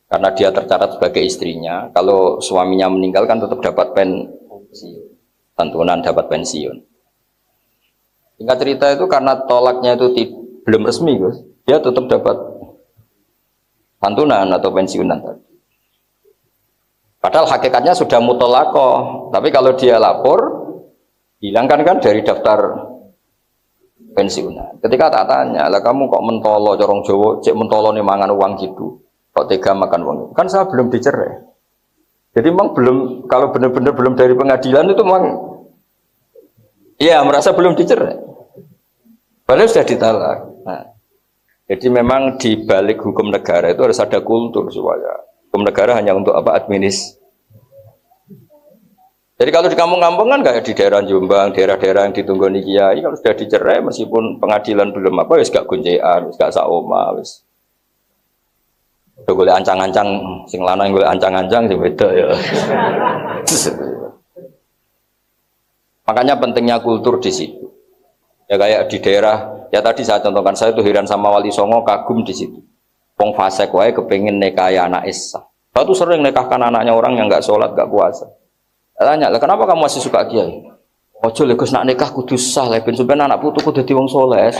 Karena dia tercatat sebagai istrinya, kalau suaminya meninggal kan tetap dapat pensiun, santunan dapat pensiun. Singkat cerita itu karena tolaknya itu belum resmi Gus, dia tetap dapat santunan atau pensiunan tadi. Padahal hakikatnya sudah mutolakoh, tapi kalau dia lapor, hilangkan kan dari daftar pensiunan. Ketika tak tanya, lah kamu kok mentolo, corong Jawa, cek mentolo nih mangan uang gitu, kok tega makan uang itu? Kan saya belum dicerai. Jadi memang belum, kalau benar-benar belum dari pengadilan itu memang, iya merasa belum dicerai. Padahal sudah ditalak. Nah, Jadi memang di balik hukum negara itu harus ada kultur supaya hukum negara hanya untuk apa Jadi kalau di kampung-kampung kan kayak di daerah Jombang, daerah-daerah yang ditunggoni kiai kalau sudah dicerai meskipun pengadilan belum apa wis gak goncekan, wis gak saoma, wis. Udah golek ancang-ancang sing lanang golek ancang-ancang sing wedok ya. Makanya pentingnya kultur di situ. Ya kayak di daerah, ya tadi saya contohkan, saya itu heran sama Wali Songo, kagum di situ. Wong fasik wae kepengin nikahi anak Isa. Saya tuh sering nikahkan anaknya orang yang nggak sholat, nggak puasa. Tanya, lah kenapa kamu masih suka kiai? Ojo lek Gus nak nikah kudu sah, lek ben sampean anak putuku dadi wong saleh.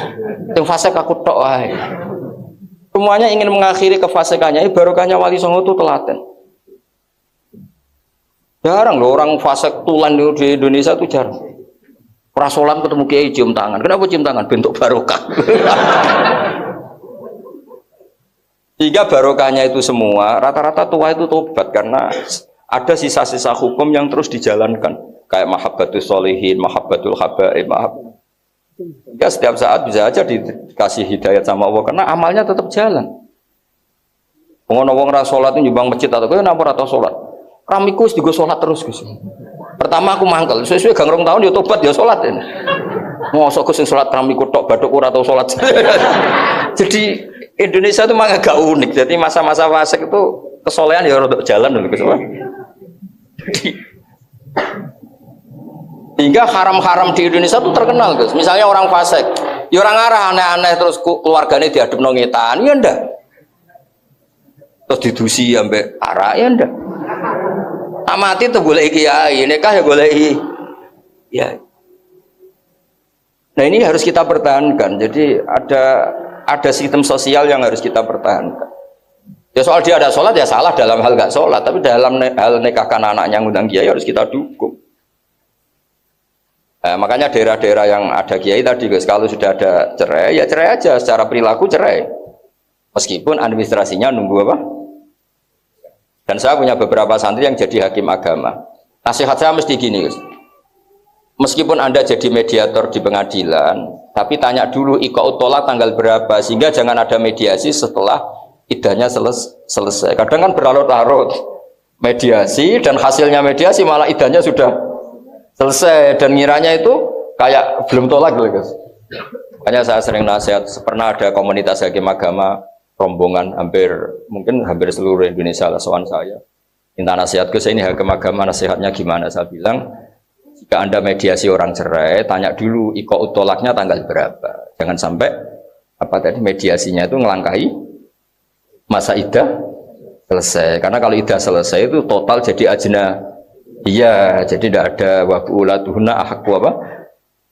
Sing fasik aku tok wae. Semuanya ingin mengakhiri kefasikannya, barokahnya Wali Songo itu telaten. Jarang loh orang fasik tulan di Indonesia itu jarang. Prasolan ketemu kiai cium tangan. Kenapa cium tangan? Bentuk barokah. Jika barokahnya itu semua, rata-rata tua itu tobat karena ada sisa-sisa hukum yang terus dijalankan. Kayak mahabbatul sholihin, mahabbatul habaib, ya setiap saat bisa aja dikasih hidayat sama Allah karena amalnya tetap jalan. Wong ra salat nyumbang masjid atau kowe napa ora tau salat? Ramiku wis digo salat terus Gus. Pertama aku mangkel, suwe-suwe gang rong tahun ya tobat ya salat. Mosok Gus sing salat ramiku tok baduk ora tau salat. Jadi Indonesia itu memang agak unik. Jadi masa-masa fasik itu kesolehan ya rodok jalan dulu Gus. Jadi hingga haram-haram di Indonesia itu terkenal Gus. Misalnya orang fasik, ya orang arah aneh-aneh terus keluarganya diadep nongetan, ya ndak. Terus didusi ambek arah, ya ndak. Amati tuh golek kiai, nikah ya golek ya. Nah ini harus kita pertahankan. Jadi ada sistem sosial yang harus kita pertahankan. Ya soal dia ada sholat ya salah dalam hal nggak sholat, tapi dalam hal nikahkan anaknya ngundang kiai harus kita dukung. Nah, makanya daerah-daerah yang ada kiai tadi guys, kalau sudah ada cerai ya cerai aja, secara perilaku cerai. Meskipun administrasinya nunggu apa? Dan saya punya beberapa santri yang jadi hakim agama. Nasihat saya mesti gini guys. Meskipun Anda jadi mediator di pengadilan, tapi tanya dulu iqa'ut tolak tanggal berapa, sehingga jangan ada mediasi setelah idahnya selesai. Kadang kan berlarut-larut mediasi dan hasilnya mediasi malah idahnya sudah selesai dan ngiranya itu kayak belum tolak gitu guys. Makanya saya sering nasihat, pernah ada komunitas hakim agama rombongan mungkin hampir seluruh Indonesia lah soal saya. Minta nasihat ke saya, ini hakim agama nasihatnya gimana? Saya bilang, jika Anda mediasi orang cerai, tanya dulu iqa'ut tolaknya tanggal berapa. Jangan sampai mediasinya itu ngelangkahi masa idah selesai. Karena kalau idah selesai itu total jadi ajna. Iya, jadi tidak ada wabu'ulatuhunna ahaqu apa?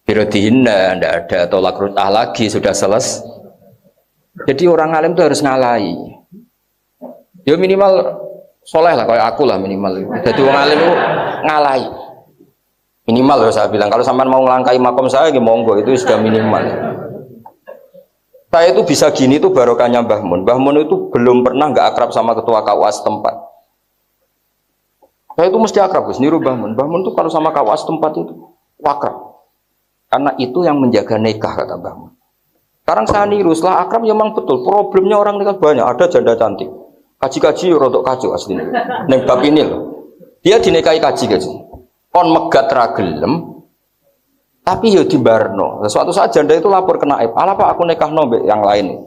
Birodihinna, tidak ada tolak rut'ah lagi, sudah selesai. Jadi orang alim itu harus ngalahi. Ya minimal soleh lah, kayak aku lah minimal. Jadi orang alim itu ngalahi. Minimal loh saya bilang, kalau sampai mau ngelangkai makom saya, ya monggo, itu sudah minimal. Saya itu bisa gini tuh barokahnya Mbah Mun. Mbah Mun itu belum pernah nggak akrab sama ketua KUA setempat. Saya itu mesti akrab, Gus, niru Mbah Mun. Mbah Mun itu kalau sama KUA setempat itu akrab. Karena itu yang menjaga nikah, kata Mbah Mun. Sekarang saya niru, setelah akrab ya memang betul. Problemnya orang nikah banyak, ada janda cantik. Kaji-kaji rodok kacau aslinya. Neng bab ini loh. Dia dinikahi kaji-kaji. On megat ragelem, tapi ya di barno. Suatu saat janda itu lapor ke naib, ala Pak aku nikah nombek yang lain.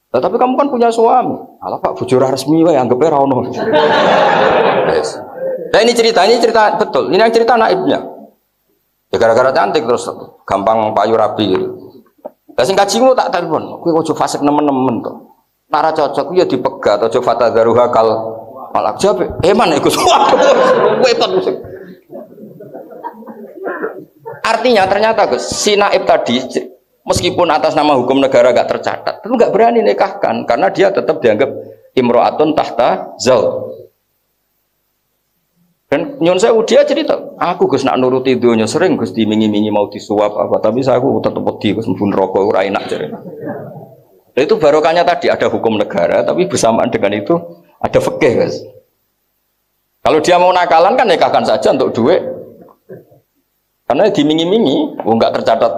Nah, tapi kamu kan punya suami. Ala Pak bujur resmi wae anggapnya ra ono. Yes. Nah ini cerita betul. Ini yang cerita naibnya. Ya gara-gara cantik terus gampang payu rapi gitu. Lah sing kaji ngono tak telepon. Kowe ojo fasik nemen-nemen to. Nara cocok ya dipegat ojo fatadzaruha kal malak jawab. Man iku. Wepet musik. Artinya ternyata Gus, si naib tadi meskipun atas nama hukum negara gak tercatat, itu gak berani nikahkan karena dia tetap dianggap imro'atun tahta zauj. Dan nyon saya dia cerita, aku Gus nak nuruti dunia sering Gus dimingi-mingi mau disuap apa, tapi saya aku tetap wedi Gus mbun rokok ora enak jare. Nah, itu barokahnya tadi ada hukum negara, tapi bersamaan dengan itu ada fikih Gus. Kalau dia mau nakalan kan nikahkan saja untuk duit. Karena dimingi-mingi, enggak tercatat.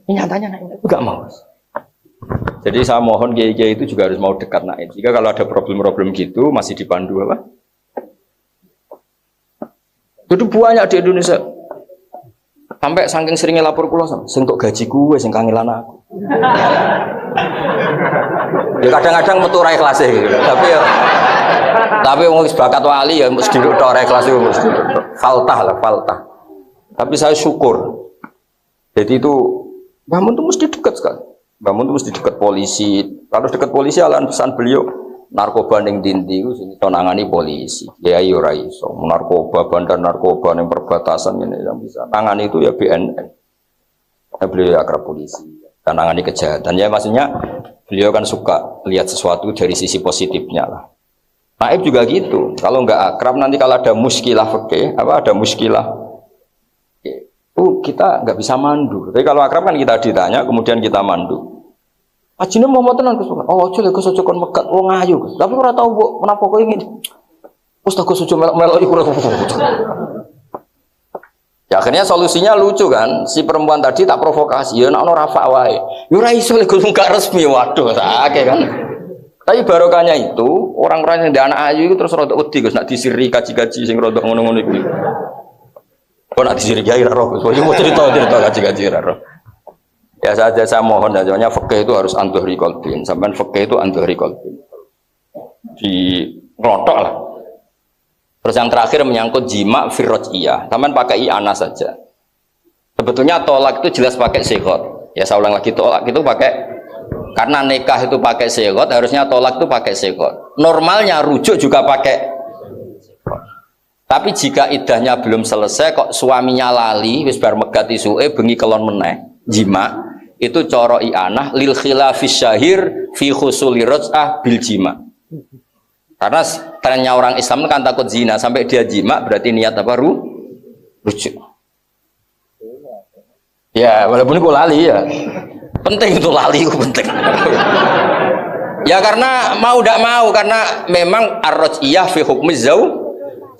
Ini nyatanya naik itu enggak mau. Jadi saya mohon kiai-kiai itu juga harus mau dekat naib. Jika kalau ada problem-problem gitu masih dipandu apa? Itu banyak di Indonesia. Sampai saking seringnya lapor pulau sama, sing tok gajiku wis sing kangelan aku. Ya kadang-kadang metu ra ikhlas gitu. Tapi wong wis bakat wali ya mesti tok ra ikhlas itu mesti. Faltah. Tapi saya syukur. Jadi itu bangun itu mesti dekat sekali. Bangun itu mesti dekat polisi. Kalau dekat polisi alasan pesan beliau narkoba ning dindi ku sing nangani polisi. Ya ayo ora iso. Narkoba, bandar narkoba ning perbatasan ini yang bisa. Nangani itu ya BNN. Beliau akrab polisi. Dan nangani kejahatan. Ya maksudnya beliau kan suka lihat sesuatu dari sisi positifnya lah. Naib juga gitu. Kalau nggak akrab nanti kalau ada muskilah fikih, ada muskilah kita nggak bisa mandu. Tapi kalau akrab kan kita ditanya, kemudian kita mandu. Ajine mau tenan Gus. Oh, aja lek Gus aja kon megat wong ayu Gus. Tapi ora tau kok menapa kok ingin. Gus tak Gus aja melok iku. Ya akhirnya solusinya lucu kan. Si perempuan tadi tak provokasi, ya nek ono rafa wae. Ya ora iso lek Gus enggak resmi. Waduh, sakake kan. Tapi barokahnya itu orang-orang yang di anak ayu itu terus rodok wedi Gus, nak disiri kaji-kaji sing rodok ngono-ngono iku. Kok nak disiri kiai ra roh, Gus. Mau cerita kaji-kaji ra roh. Ya saya mohon aja, fikih itu harus antuhri qalbin. Sampean fikih itu antuhri qalbin. Di ngelotok lah. Terus yang terakhir menyangkut jima firrojiyah. Sampean pakai i'ana saja. Sebetulnya tolak itu jelas pakai sighot. Ya saya ulang lagi, tolak itu pakai, karena nikah itu pakai sighot, harusnya tolak itu pakai sighot. Normalnya rujuk juga pakai. Tapi jika idahnya belum selesai kok suaminya lali wis bar megat isuke bengi kelon meneh jima itu coro i'anah lil khilafis syahir fi khusuli raj'ah bil jima. Karena trennya orang Islam kan takut zina sampai dia jima berarti niat apa rujuk. Ya walaupun itu lali ya. Penting itu lali itu penting. Ya karena mau tidak mau karena memang ar-raj'iyah fi hukmi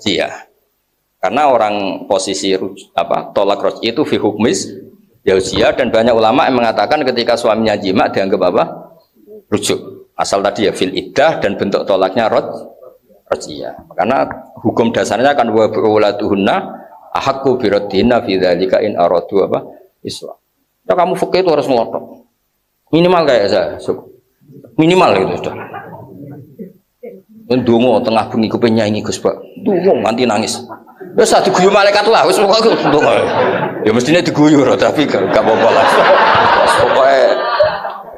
iya, karena orang posisi tolak roj'i itu fi hukmis jauziyah dan banyak ulama yang mengatakan ketika suaminya jima dianggap apa? Rujuk. Asal tadi ya fil iddah dan bentuk tolaknya roj'iyah. Karena hukum dasarnya kan wa ulatuhunna ahaqqu bi raddihinna fi dzalika in aradu apa? Islam. Ya kamu fikih itu harus melotok. Minimal kayak saya, minimal itu sudah. Ndonga tengah bengi kepen nyanyi Gus Pak. Ndonga nganti nangis. Wis sak diguyu malaikat lah, wis pokoke ndonga. Ya mestine diguyu tapi gak apa-apa lah.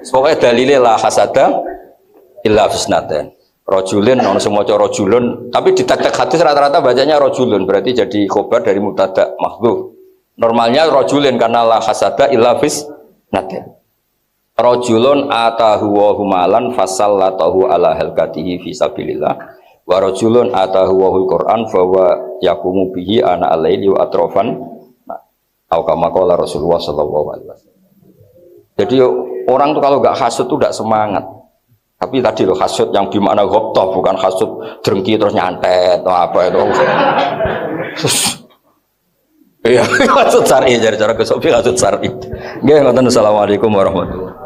Pokoke dalile la hasada illa fisnatan. Rajulun ono sing maca rajulun, tapi di tek-tek hadis rata-rata bacanya rajulun, berarti jadi khobar dari mubtada mahdhuf. Normalnya rajulun karena la hasada illa fisnatan. Rajulun atahu wa humalan fasallatahu ala halqatihi fi sabilillah wa rajulun atahu wa Qur'an fa wa yaqumu bihi ana al-laili wa atrafan atau kama qala Rasulullah sallallahu alaihi wasallam. Jadi orang tuh kalau enggak hasud tuh enggak semangat. Tapi tadi loh hasud yang dimana ghabtah bukan hasud drengki terus nyantet atau apa itu. Iya, hasud syar'i jadi cara kesopi hasud syar'i. Nggih ngoten. Assalamualaikum warahmatullahi wabarakatuh.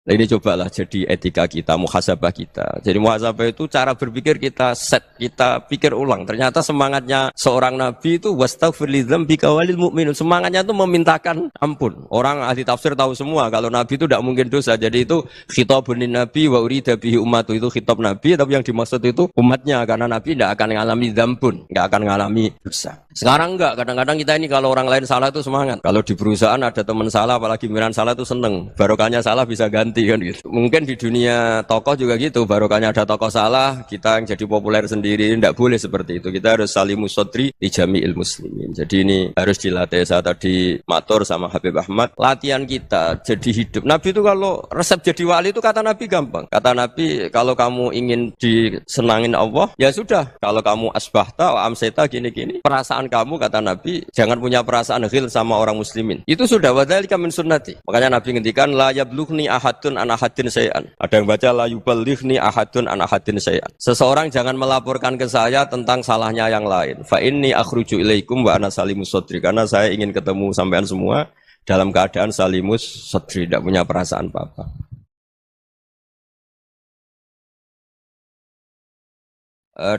Nah ini cobalah jadi etika kita, muhasabah kita. Jadi muhasabah itu cara berpikir kita set, kita pikir ulang. Ternyata semangatnya seorang nabi itu wastaghfir lidzambika walil mu'minun. Semangatnya itu memintakan ampun. Orang ahli tafsir tahu semua kalau nabi itu tidak mungkin dosa. Jadi itu khitabun nabi wa urida bihi ummatu, itu khitab nabi tapi yang dimaksud itu umatnya karena nabi tidak akan mengalami dzambun, tidak akan mengalami dosa. Sekarang enggak, kadang-kadang kita ini kalau orang lain salah itu semangat. Kalau di perusahaan ada teman salah, apalagi pimpinan salah itu seneng. Barokahnya salah bisa ganti kan gitu. Mungkin di dunia tokoh juga gitu, barokahnya ada tokoh salah, kita yang jadi populer sendiri. Tidak boleh seperti itu. Kita harus salimus sodri di jami'il muslimin. Jadi ini harus dilatih. Saya tadi matur sama Habib Ahmad, latihan kita jadi hidup. Nabi itu kalau resep jadi wali itu kata Nabi gampang. Kata Nabi kalau kamu ingin disenangin Allah, ya sudah. Kalau kamu asbahta wa amseta gini-gini, perasaan kamu kata Nabi jangan punya perasaan ghil sama orang muslimin. Itu sudah wadzalika min sunnati. Makanya Nabi ngendikan la yablughni ahadun an ahadin syai'an. Ada yang baca la yuballighni ahadun an ahadin syai'an. Seseorang jangan melaporkan ke saya tentang salahnya yang lain. Fa inni akhruju ilaikum wa ana salimus sodri. Karena saya ingin ketemu sampean semua dalam keadaan salimus sadri, tidak punya perasaan apa-apa.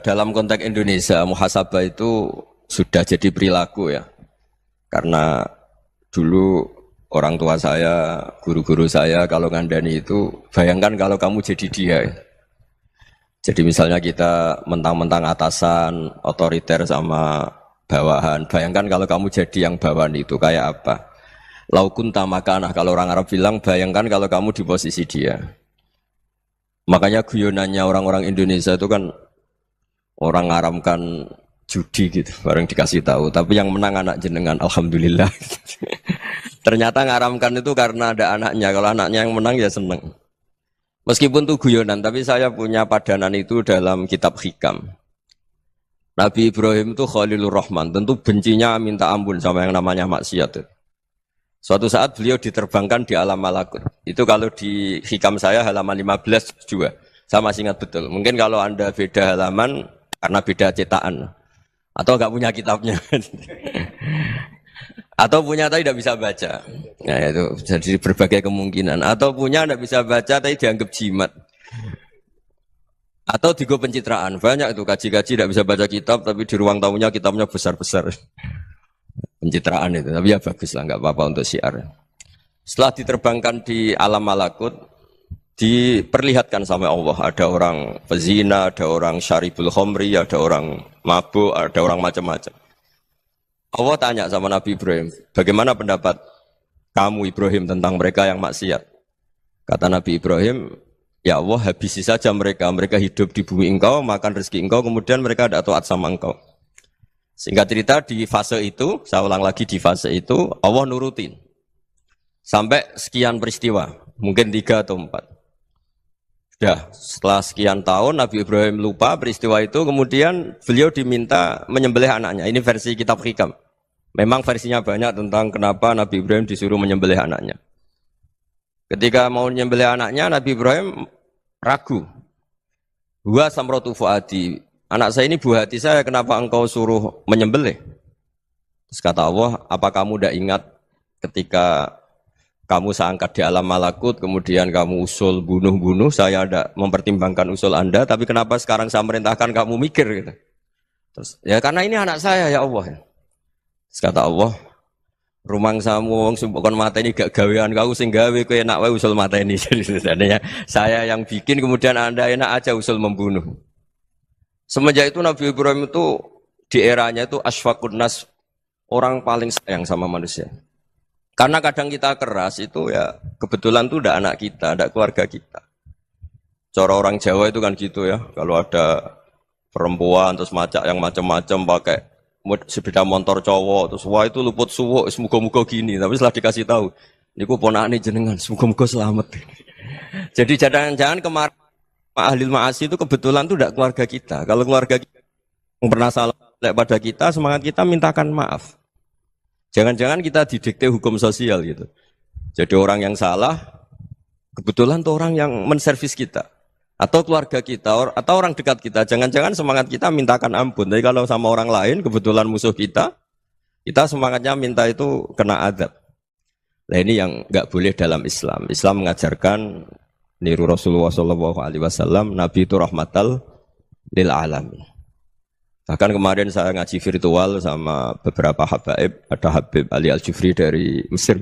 Dalam konteks Indonesia, muhasabah itu sudah jadi perilaku ya. Karena dulu orang tua saya, guru-guru saya kalau ngandani itu, bayangkan kalau kamu jadi dia. Ya. Jadi misalnya kita mentang-mentang atasan, otoriter sama bawahan. Bayangkan kalau kamu jadi yang bawahan itu kayak apa? Laukun tamakanah, kalau orang Arab bilang, bayangkan kalau kamu di posisi dia. Makanya guyonannya orang-orang Indonesia itu kan orang ngaramkan judi gitu, bareng dikasih tahu. Tapi yang menang anak jenengan, alhamdulillah. Ternyata ngaramkan itu karena ada anaknya. Kalau anaknya yang menang ya seneng. Meskipun itu guyonan, tapi saya punya padanan itu dalam kitab Hikam. Nabi Ibrahim itu Khalilur Rahman, tentu bencinya minta ampun sama yang namanya maksiat. Suatu saat beliau diterbangkan di alam malakut. Itu kalau di Hikam saya halaman 15 juga. Saya masih ingat betul. Mungkin kalau Anda beda halaman karena beda cetakan. Atau enggak punya kitabnya. Atau punya tapi tidak bisa baca. Nah itu jadi berbagai kemungkinan. Atau punya tidak bisa baca tapi dianggap jimat. Atau digo pencitraan. Banyak itu kaji-kaji tidak bisa baca kitab tapi di ruang tamunya kitabnya besar-besar. Pencitraan itu. Tapi ya bagus lah, nggak apa-apa untuk syiar. Setelah diterbangkan di alam malakut, diperlihatkan sama Allah. Ada orang pezina, ada orang syaribul khomri, ada orang mabuk, ada orang macam-macam. Allah tanya sama Nabi Ibrahim, bagaimana pendapat kamu Ibrahim tentang mereka yang maksiat? Kata Nabi Ibrahim, ya Allah habisi saja mereka. Mereka hidup di bumi engkau, makan rezeki engkau, kemudian mereka tidak taat sama engkau. Singkat cerita di fase itu, saya ulang lagi di fase itu, Allah nurutin. Sampai sekian peristiwa, mungkin 3 atau 4. Sudah, setelah sekian tahun Nabi Ibrahim lupa peristiwa itu, kemudian beliau diminta menyembelih anaknya. Ini versi kitab Hikam. Memang versinya banyak tentang kenapa Nabi Ibrahim disuruh menyembelih anaknya. Ketika mau menyembelih anaknya, Nabi Ibrahim ragu. Wa samratu fuadi, anak saya ini buah hati saya, kenapa engkau suruh menyembelih? Terus kata Allah, apa kamu tidak ingat ketika kamu saya angkat di alam malakut, kemudian kamu usul bunuh-bunuh, saya ada mempertimbangkan usul Anda, tapi kenapa sekarang saya merintahkan kamu mikir? Gitu. Terus, ya karena ini anak saya ya Allah. Terus kata Allah, rumang samu wong sumpukon mata ini gak gawean kau sing gawe kowe enak wae usul mata ini. Jadi sebenarnya saya yang bikin, kemudian Anda enak aja usul membunuh. Semenjak itu Nabi Ibrahim itu di eranya itu asfaqun nas, orang paling sayang sama manusia. Karena kadang kita keras itu ya kebetulan tuh udah anak kita, ada keluarga kita. Cara orang Jawa itu kan gitu ya, kalau ada perempuan terus macak yang macam-macam pakai sepeda motor cowok terus wah itu luput suwuk, semoga-moga gini. Tapi setelah dikasih tahu, niku ponakane jenengan, semoga-moga selamat. Jadi jangan-jangan kemarin ahli ma'asi itu kebetulan tuh tidak keluarga kita. Kalau keluarga kita yang pernah salah pada kita, semangat kita mintakan maaf. Jangan-jangan kita didikte hukum sosial gitu. Jadi orang yang salah, kebetulan tuh orang yang menservis kita. Atau keluarga kita, atau orang dekat kita. Jangan-jangan semangat kita mintakan ampun. Tapi kalau sama orang lain, kebetulan musuh kita semangatnya minta itu kena adab. Nah ini yang nggak boleh dalam Islam. Islam mengajarkan niru Rasulullah SAW, Nabi itu rahmatal lil alamin. Bahkan kemarin saya ngaji virtual sama beberapa habaib, ada Habib Ali Al-Jufri dari Mesir,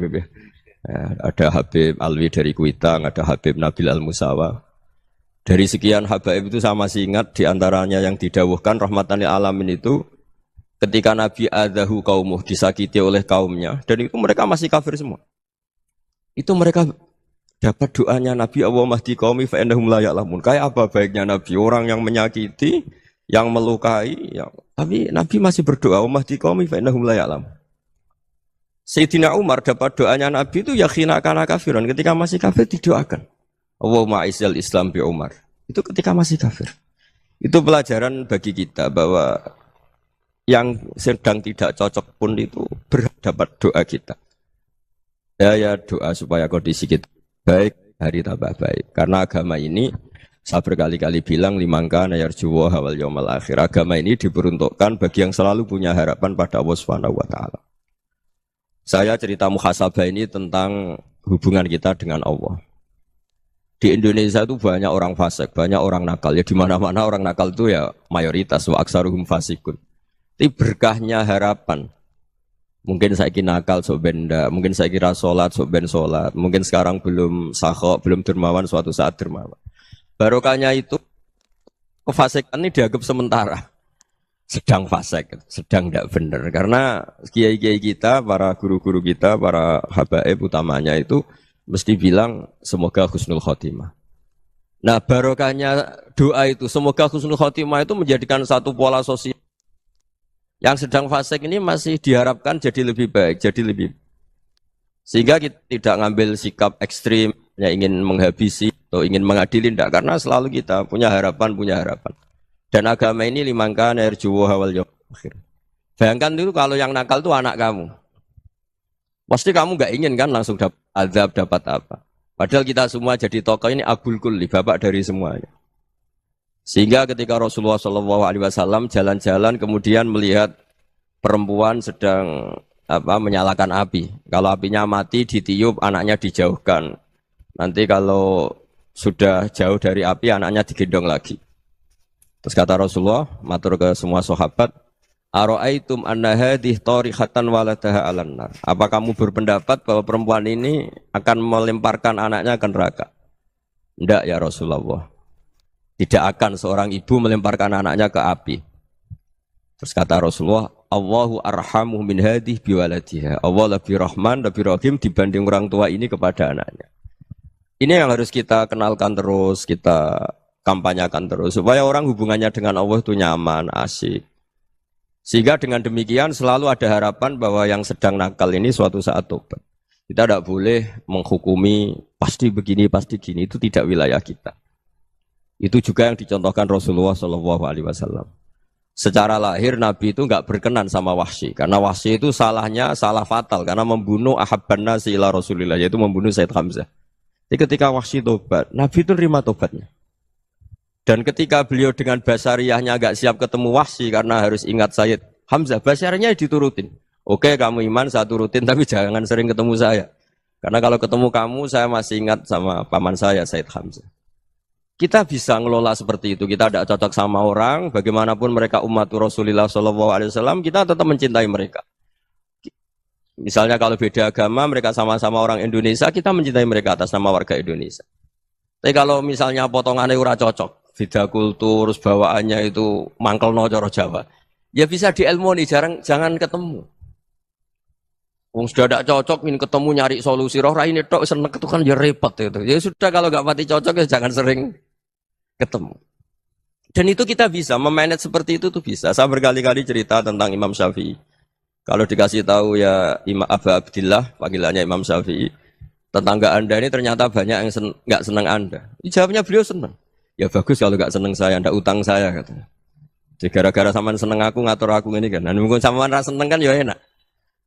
ada Habib Alwi dari Kuitang, ada Habib Nabil Al-Musawa. Dari sekian habaib itu saya masih ingat diantaranya yang didawuhkan rahmatan lil alamin itu ketika Nabi adahu kaumuh, disakiti oleh kaumnya, dan itu mereka masih kafir semua. Itu mereka dapat doanya Nabi, Allah mahdi qaumi fa innahum la ya'lamun. Kayak apa baiknya Nabi, orang yang menyakiti, yang melukai, tapi Nabi masih berdoa, Allah mahdi qaumi fa innahum la ya'lamun. Sayyidina Umar dapat doanya Nabi itu yakhina kana kafiran, ketika masih kafir didoakan. Allahumma a'izzal Islam bi Umar. Itu ketika masih kafir. Itu pelajaran bagi kita bahwa yang sedang tidak cocok pun itu berdapat doa kita. Ya doa supaya kondisi kita baik, hari tambah baik. Karena agama ini, saya berkali-kali bilang, limangka nayarjuwa hawal yawmal akhir. Agama ini diperuntukkan bagi yang selalu punya harapan pada Allah Subhanahu wa ta'ala. Saya cerita muhasabah ini tentang hubungan kita dengan Allah. Di Indonesia itu banyak orang fasik, banyak orang nakal. Ya di mana-mana orang nakal itu ya mayoritas, wa aksaruhum fasikun. Tapi berkahnya harapan. Mungkin saya kira nakal sok benda, mungkin saya kira sholat sok ben sholat, mungkin sekarang belum sakhok, belum dermawan, suatu saat dermawan. Barokahnya itu kefasikan ini dianggap sementara. Sedang fasik, sedang tidak benar. Karena kiai-kiai kita, para guru-guru kita, para habaib utamanya itu mesti bilang semoga husnul khotimah. Nah barokahnya doa itu, semoga husnul khotimah itu menjadikan satu pola sosial. Yang sedang fasik ini masih diharapkan jadi lebih baik, jadi lebih. Sehingga kita tidak ngambil sikap ekstrim, yang ingin menghabisi atau ingin mengadili, tidak. Karena selalu kita punya harapan, Dan agama ini limangkan erjuwo hawal yom akhir. Bayangkan itu kalau yang nakal itu anak kamu. Pasti kamu nggak ingin kan langsung dapat azab, dapat apa. Padahal kita semua jadi tokoh ini abul kulli, bapak dari semuanya. Sehingga ketika Rasulullah SAW jalan-jalan kemudian melihat perempuan sedang menyalakan api. Kalau apinya mati ditiup, anaknya dijauhkan. Nanti kalau sudah jauh dari api, anaknya digendong lagi. Terus kata Rasulullah, matur ke semua sahabat, Aro'aitum anna hadih tarihatan waladaha alan nar. Apa kamu berpendapat bahwa perempuan ini akan melemparkan anaknya ke neraka? Tidak ya Rasulullah. Tidak akan seorang ibu melemparkan anaknya ke api. Terus kata Rasulullah, Allahu arhamu min hadih biwaladiha. Allah lebih rahman, lebih rahim dibanding orang tua ini kepada anaknya. Ini yang harus kita kenalkan terus, kita kampanyakan terus supaya orang hubungannya dengan Allah itu nyaman, asik. Sehingga dengan demikian selalu ada harapan bahwa yang sedang nakal ini suatu saat tobat. Kita tidak boleh menghukumi pasti begini, pasti gini, itu tidak wilayah kita. Itu juga yang dicontohkan Rasulullah SAW. Secara lahir Nabi itu enggak berkenan sama Wahsy karena Wahsy itu salahnya salah fatal karena membunuh ahabban nasi ila Rasulillah, yaitu membunuh Said Hamzah. Jadi ketika Wahsy tobat, Nabi itu nerima tobatnya. Dan ketika beliau dengan basariyahnya agak siap ketemu Wahsy karena harus ingat Sayyid Hamzah, basariyahnya diturutin. Oke, kamu iman, saya turutin, tapi jangan sering ketemu saya. Karena kalau ketemu kamu, saya masih ingat sama paman saya, Sayyid Hamzah. Kita bisa ngelola seperti itu. Kita tidak cocok sama orang, bagaimanapun mereka umat Rasulullah SAW, kita tetap mencintai mereka. Misalnya kalau beda agama, mereka sama-sama orang Indonesia, kita mencintai mereka atas nama warga Indonesia. Tapi kalau misalnya potongannya ora cocok, beda kultur, bawaannya itu mangkelno cara Jawa, ya bisa diilmoni, jangan ketemu. Wong sudah tidak cocok, ingin ketemu nyari solusi, roh ini tok seneng itu kan ya repot itu. Ya sudah kalau nggak pati cocok ya jangan sering ketemu. Dan itu kita bisa memanage seperti itu tuh bisa. Saya berkali-kali cerita tentang Imam Syafi'i. Kalau dikasih tahu ya Imam Aba Abdillah, panggilannya Imam Syafi'i, tetangga Anda ini ternyata banyak yang nggak senang Anda. Jawabnya beliau senang. Ya bagus kalau nggak senang saya, ndak utang saya katanya. Jadi gara-gara sampean seneng aku ngatur aku ini kan. Mungkin sampean ra seneng kan ya enak.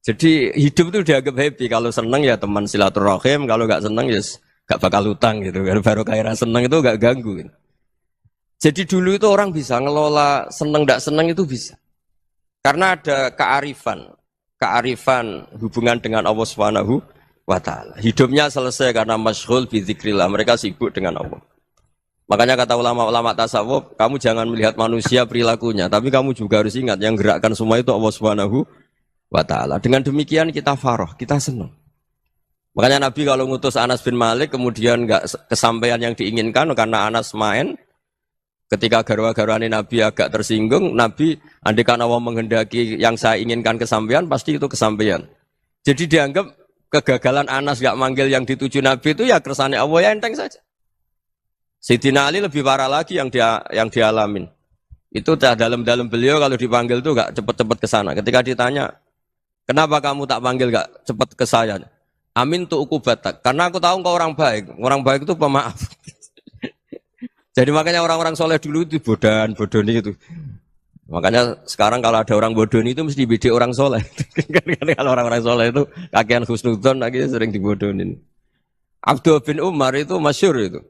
Jadi hidup itu dianggap happy. Kalau seneng ya teman silaturahim, kalau nggak seneng ya nggak bakal utang gitu. Baru kayak seneng itu nggak ganggu. Gitu. Jadi dulu itu orang bisa ngelola seneng nggak seneng itu bisa. Karena ada kearifan hubungan dengan Allah Subhanahu wa ta'ala. Hidupnya selesai karena masyghul bi dzikrillah. Mereka sibuk dengan Allah. Makanya kata ulama-ulama tasawuf, kamu jangan melihat manusia perilakunya, tapi kamu juga harus ingat yang gerakkan semua itu Allah Subhanahu wa ta'ala. Dengan demikian kita farah, kita senang. Makanya Nabi kalau ngutus Anas bin Malik kemudian enggak kesampaian yang diinginkan karena Anas main, ketika garwa-garwane Nabi agak tersinggung, Nabi andaikan Allah menghendaki yang saya inginkan kesampaian, pasti itu kesampaian. Jadi dianggap kegagalan Anas enggak manggil yang dituju Nabi itu ya kersane Allah, ya enteng saja. Sayyidina Ali lebih parah lagi yang dialamin. Itu dalam beliau kalau dipanggil itu enggak cepat-cepat ke sana. Ketika ditanya, "Kenapa kamu tak panggil enggak cepat ke saya?" "Amin tu ukubatak." Karena aku tahu engkau orang baik. Orang baik itu pemaaf. Jadi makanya orang-orang soleh dulu itu bodoni itu. Makanya sekarang kalau ada orang bodoni itu mesti bidik orang soleh. Kalau orang-orang soleh itu kakean husnudzon lagi sering dibodonin. Abdul bin Umar itu masyhur itu.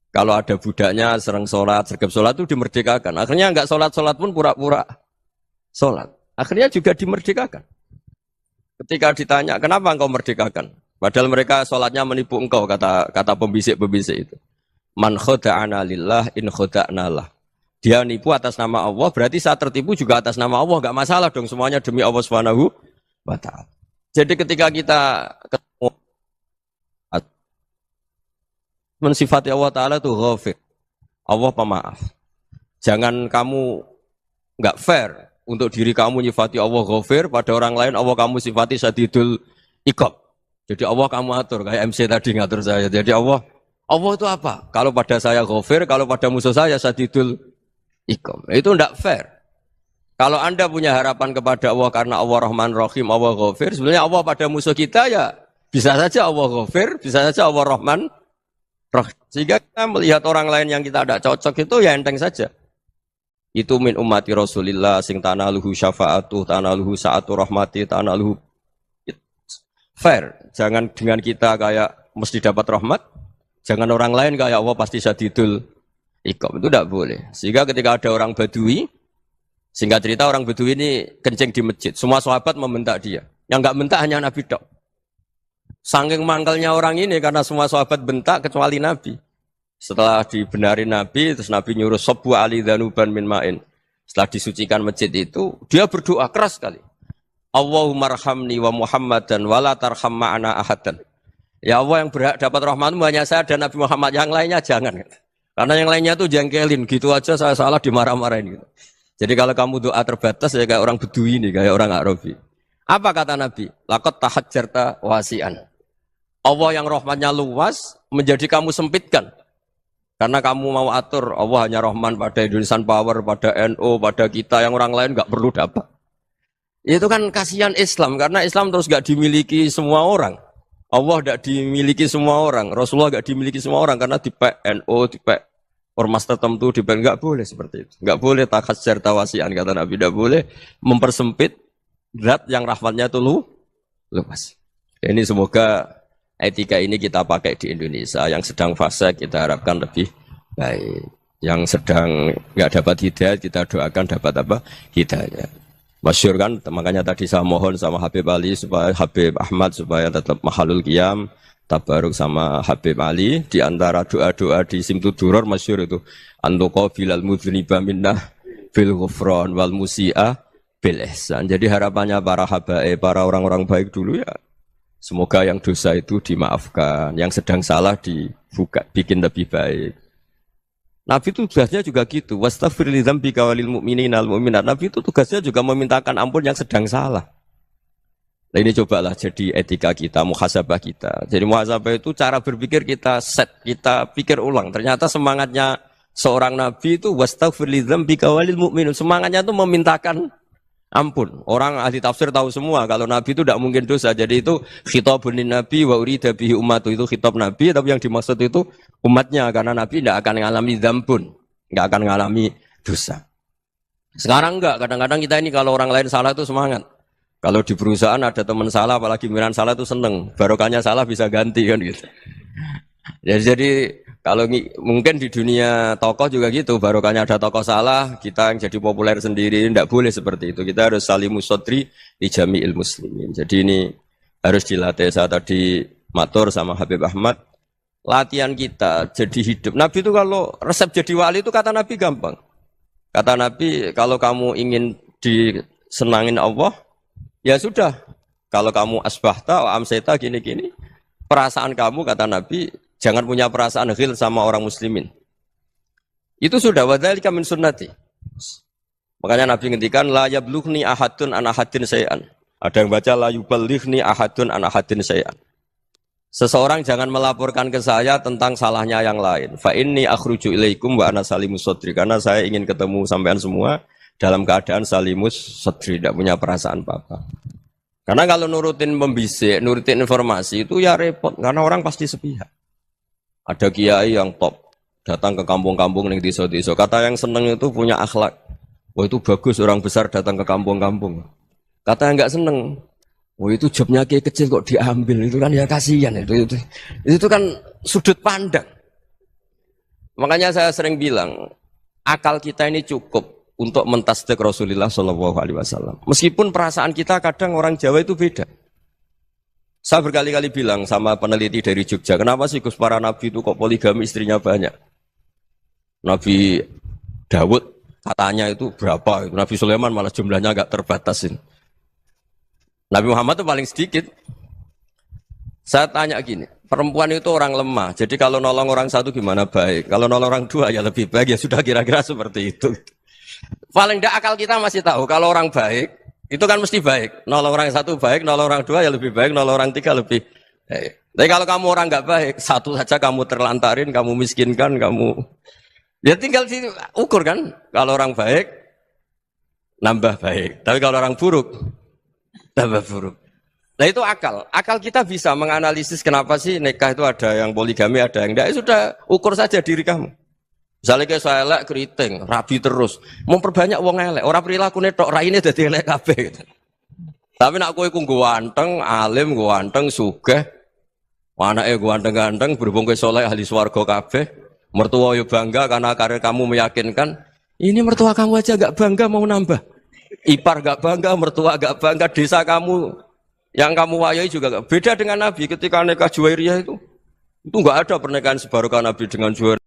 Kalau ada budaknya sering sholat, sergap sholat itu dimerdekakan. Akhirnya enggak sholat pun pura-pura sholat. Akhirnya juga dimerdekakan. Ketika ditanya, kenapa engkau merdekakan? Padahal mereka sholatnya menipu engkau, kata pembisik-pembisik itu. Man khoda'ana lillah in khoda'na lah. Dia nipu atas nama Allah, berarti saat tertipu juga atas nama Allah. Enggak masalah dong, semuanya demi Allah Subhanahu wa ta'ala. Jadi ketika kita ketemu mensifati Allah Ta'ala itu ghafir. Allah pemaaf. Jangan kamu enggak fair untuk diri kamu nyifati Allah ghafir, pada orang lain Allah kamu sifati syadidul iqab. Jadi Allah kamu atur, kayak MC tadi ngatur saya. Jadi Allah itu apa? Kalau pada saya ghafir, kalau pada musuh saya syadidul iqam. Itu tidak fair. Kalau Anda punya harapan kepada Allah karena Allah Rahman Rahim, Allah Ghafir, sebenarnya Allah pada musuh kita ya bisa saja Allah Ghafir, bisa saja Allah Rahman Rahim. Sehingga kita melihat orang lain yang kita tidak cocok itu ya enteng saja. Itu min ummati Rasulillah sing tanaluhu syafa'atu, tanaluhu sa'atu rahmati, tanaluhu fair. Jangan dengan kita kayak mesti dapat rahmat, jangan orang lain kayak Allah pasti syadidul iqab, itu tidak boleh. Sehingga ketika ada orang Badui, singkat cerita orang Badui ini kencing di masjid, semua sahabat membentak dia. Yang enggak bentak hanya Nabi dok. Saking mangkelnya orang ini karena semua sahabat bentak kecuali Nabi. Setelah dibenarin Nabi, terus Nabi nyuruh sabbu ali dhanuban min ma'in. Setelah disucikan masjid itu, dia berdoa keras sekali. Allahumma arhamni wa Muhammadan wa la tarham ma'ana ahadan. Ya Allah, yang berhak dapat rahmatmu hanya saya dan Nabi Muhammad, yang lainnya jangan. Karena yang lainnya tuh jengkelin, gitu aja saya salah dimarah-marahin gitu. Jadi kalau kamu doa terbatas ya kayak orang Bedui ini, kayak orang Arabi. Apa kata Nabi? Laqad tahajjarta wasi'an. Allah yang rahmatnya luas menjadi kamu sempitkan. Karena kamu mau atur Allah hanya rahman pada Indonesian Power, pada NU, pada kita, yang orang lain nggak perlu dapat. Itu kan kasihan Islam, karena Islam terus nggak dimiliki semua orang. Allah nggak dimiliki semua orang, Rasulullah nggak dimiliki semua orang, karena di NU, di ormas tertentu, di nggak boleh seperti itu. Nggak boleh takhasyar tawasian, kata Nabi, nggak boleh mempersempit zat yang rahmatnya itu luas. Ini semoga etika ini kita pakai di Indonesia. Yang sedang fase kita harapkan lebih baik. Yang sedang nggak dapat hidayah kita doakan dapat apa? Hidayah. Masyhur kan, makanya tadi saya mohon sama Habib Ali supaya Habib Ahmad supaya tetap mahalul qiyam, tabaruk sama Habib Ali. Di antara doa-doa di Simtud Duror masyhur itu antuqabilal mudhniba minnah bil ghufran wal musi'a bil ihsan. Jadi harapannya para habaib, para orang-orang baik dulu ya, semoga yang dosa itu dimaafkan, yang sedang salah dibuka, bikin lebih baik. Nabi itu tugasnya juga gitu. Wastaghfir li dzambika walil mu'minina wal mu'minat. Nabi itu tugasnya juga memintakan ampun yang sedang salah. Nah ini cobalah jadi etika kita, muhasabah kita. Jadi muhasabah itu cara berpikir kita set, kita pikir ulang. Ternyata semangatnya seorang nabi itu wastaghfir li dzambika walil mu'minun. Semangatnya itu memintakan ampun. Orang ahli tafsir tahu semua kalau Nabi itu tidak mungkin dosa. Jadi itu khitabun Nabi wa urida bihi ummatu, itu khitab Nabi, tapi yang dimaksud itu umatnya, karena Nabi tidak akan mengalami dzambun, tidak akan mengalami dosa. Sekarang enggak, kadang-kadang kita ini kalau orang lain salah itu semangat. Kalau di perusahaan ada teman salah, apalagi pimpinan salah itu seneng. Barokahnya salah bisa ganti kan gitu. Jadi kalau mungkin di dunia tokoh juga gitu, barokahnya ada tokoh salah, kita yang jadi populer sendiri, tidak boleh seperti itu. Kita harus salimus sodri di jami'il muslimin. Jadi ini harus dilatih. Saya tadi matur sama Habib Ahmad, latihan kita jadi hidup. Nabi itu kalau resep jadi wali itu kata Nabi gampang. Kata Nabi, kalau kamu ingin disenangin Allah, ya sudah. Kalau kamu asbahta, amseta, gini-gini, perasaan kamu, kata Nabi, jangan punya perasaan ghil sama orang muslimin. Itu sudah wadzalika min sunnati. Makanya Nabi ngendikan la yablughni ahadun an ahadin syai'an. Ada yang baca la yuballighni ahadun an ahadin syai'an. Seseorang jangan melaporkan ke saya tentang salahnya yang lain. Fa inni akhruju ilaikum wa ana salimus sadri. Karena saya ingin ketemu sampean semua dalam keadaan salimus sadri, tidak punya perasaan apa-apa. Karena kalau nurutin membisik, nurutin informasi itu ya repot, karena orang pasti sepihak. Ada kiai yang top, datang ke kampung-kampung ning desa-desa. Kata yang seneng itu punya akhlak. Wah itu bagus orang besar datang ke kampung-kampung. Kata yang enggak seneng, wah itu jobnya kiai kecil kok diambil, itu kan ya kasihan itu kan sudut pandang. Makanya saya sering bilang, akal kita ini cukup untuk mentasdik Rasulullah SAW. Meskipun perasaan kita kadang orang Jawa itu beda. Saya berkali-kali bilang sama peneliti dari Jogja, kenapa sih Gus para nabi itu kok poligami istrinya banyak? Nabi Dawud katanya itu berapa? Nabi Sulaiman malah jumlahnya agak terbatasin. Nabi Muhammad itu paling sedikit. Saya tanya gini, perempuan itu orang lemah, jadi kalau nolong orang satu gimana baik, kalau nolong orang dua ya lebih baik, ya sudah kira-kira seperti itu. Paling tidak akal kita masih tahu, kalau orang baik, itu kan mesti baik. Nolong orang satu baik, nolong orang dua ya lebih baik, nolong orang tiga lebih baik. Tapi kalau kamu orang nggak baik, satu saja kamu terlantarin, kamu miskinkan, kamu... Ya tinggal diukur kan, kalau orang baik, nambah baik. Tapi kalau orang buruk, tambah buruk. Nah itu akal. Akal kita bisa menganalisis kenapa sih nikah itu ada yang poligami, ada yang enggak. Ya sudah, ukur saja diri kamu. Misalnya kayak saya elek keriting, rabi terus. Memperbanyak wong elek. Orang perilaku netok, raine dadi elek kabeh gitu. Tapi nak kowe ku ganteng, alim, ganteng, sugih. Anake ganteng-ganteng, berhubung kowe saleh ahli swarga kabeh. Mertua yo bangga karena karir kamu meyakinkan. Ini mertua kamu aja enggak bangga mau nambah. Ipar enggak bangga, mertua enggak bangga, desa kamu yang kamu wayai juga beda dengan Nabi ketika nikah Juwairiyah itu enggak ada pernikahan sebarokah Nabi dengan Juwairiyah.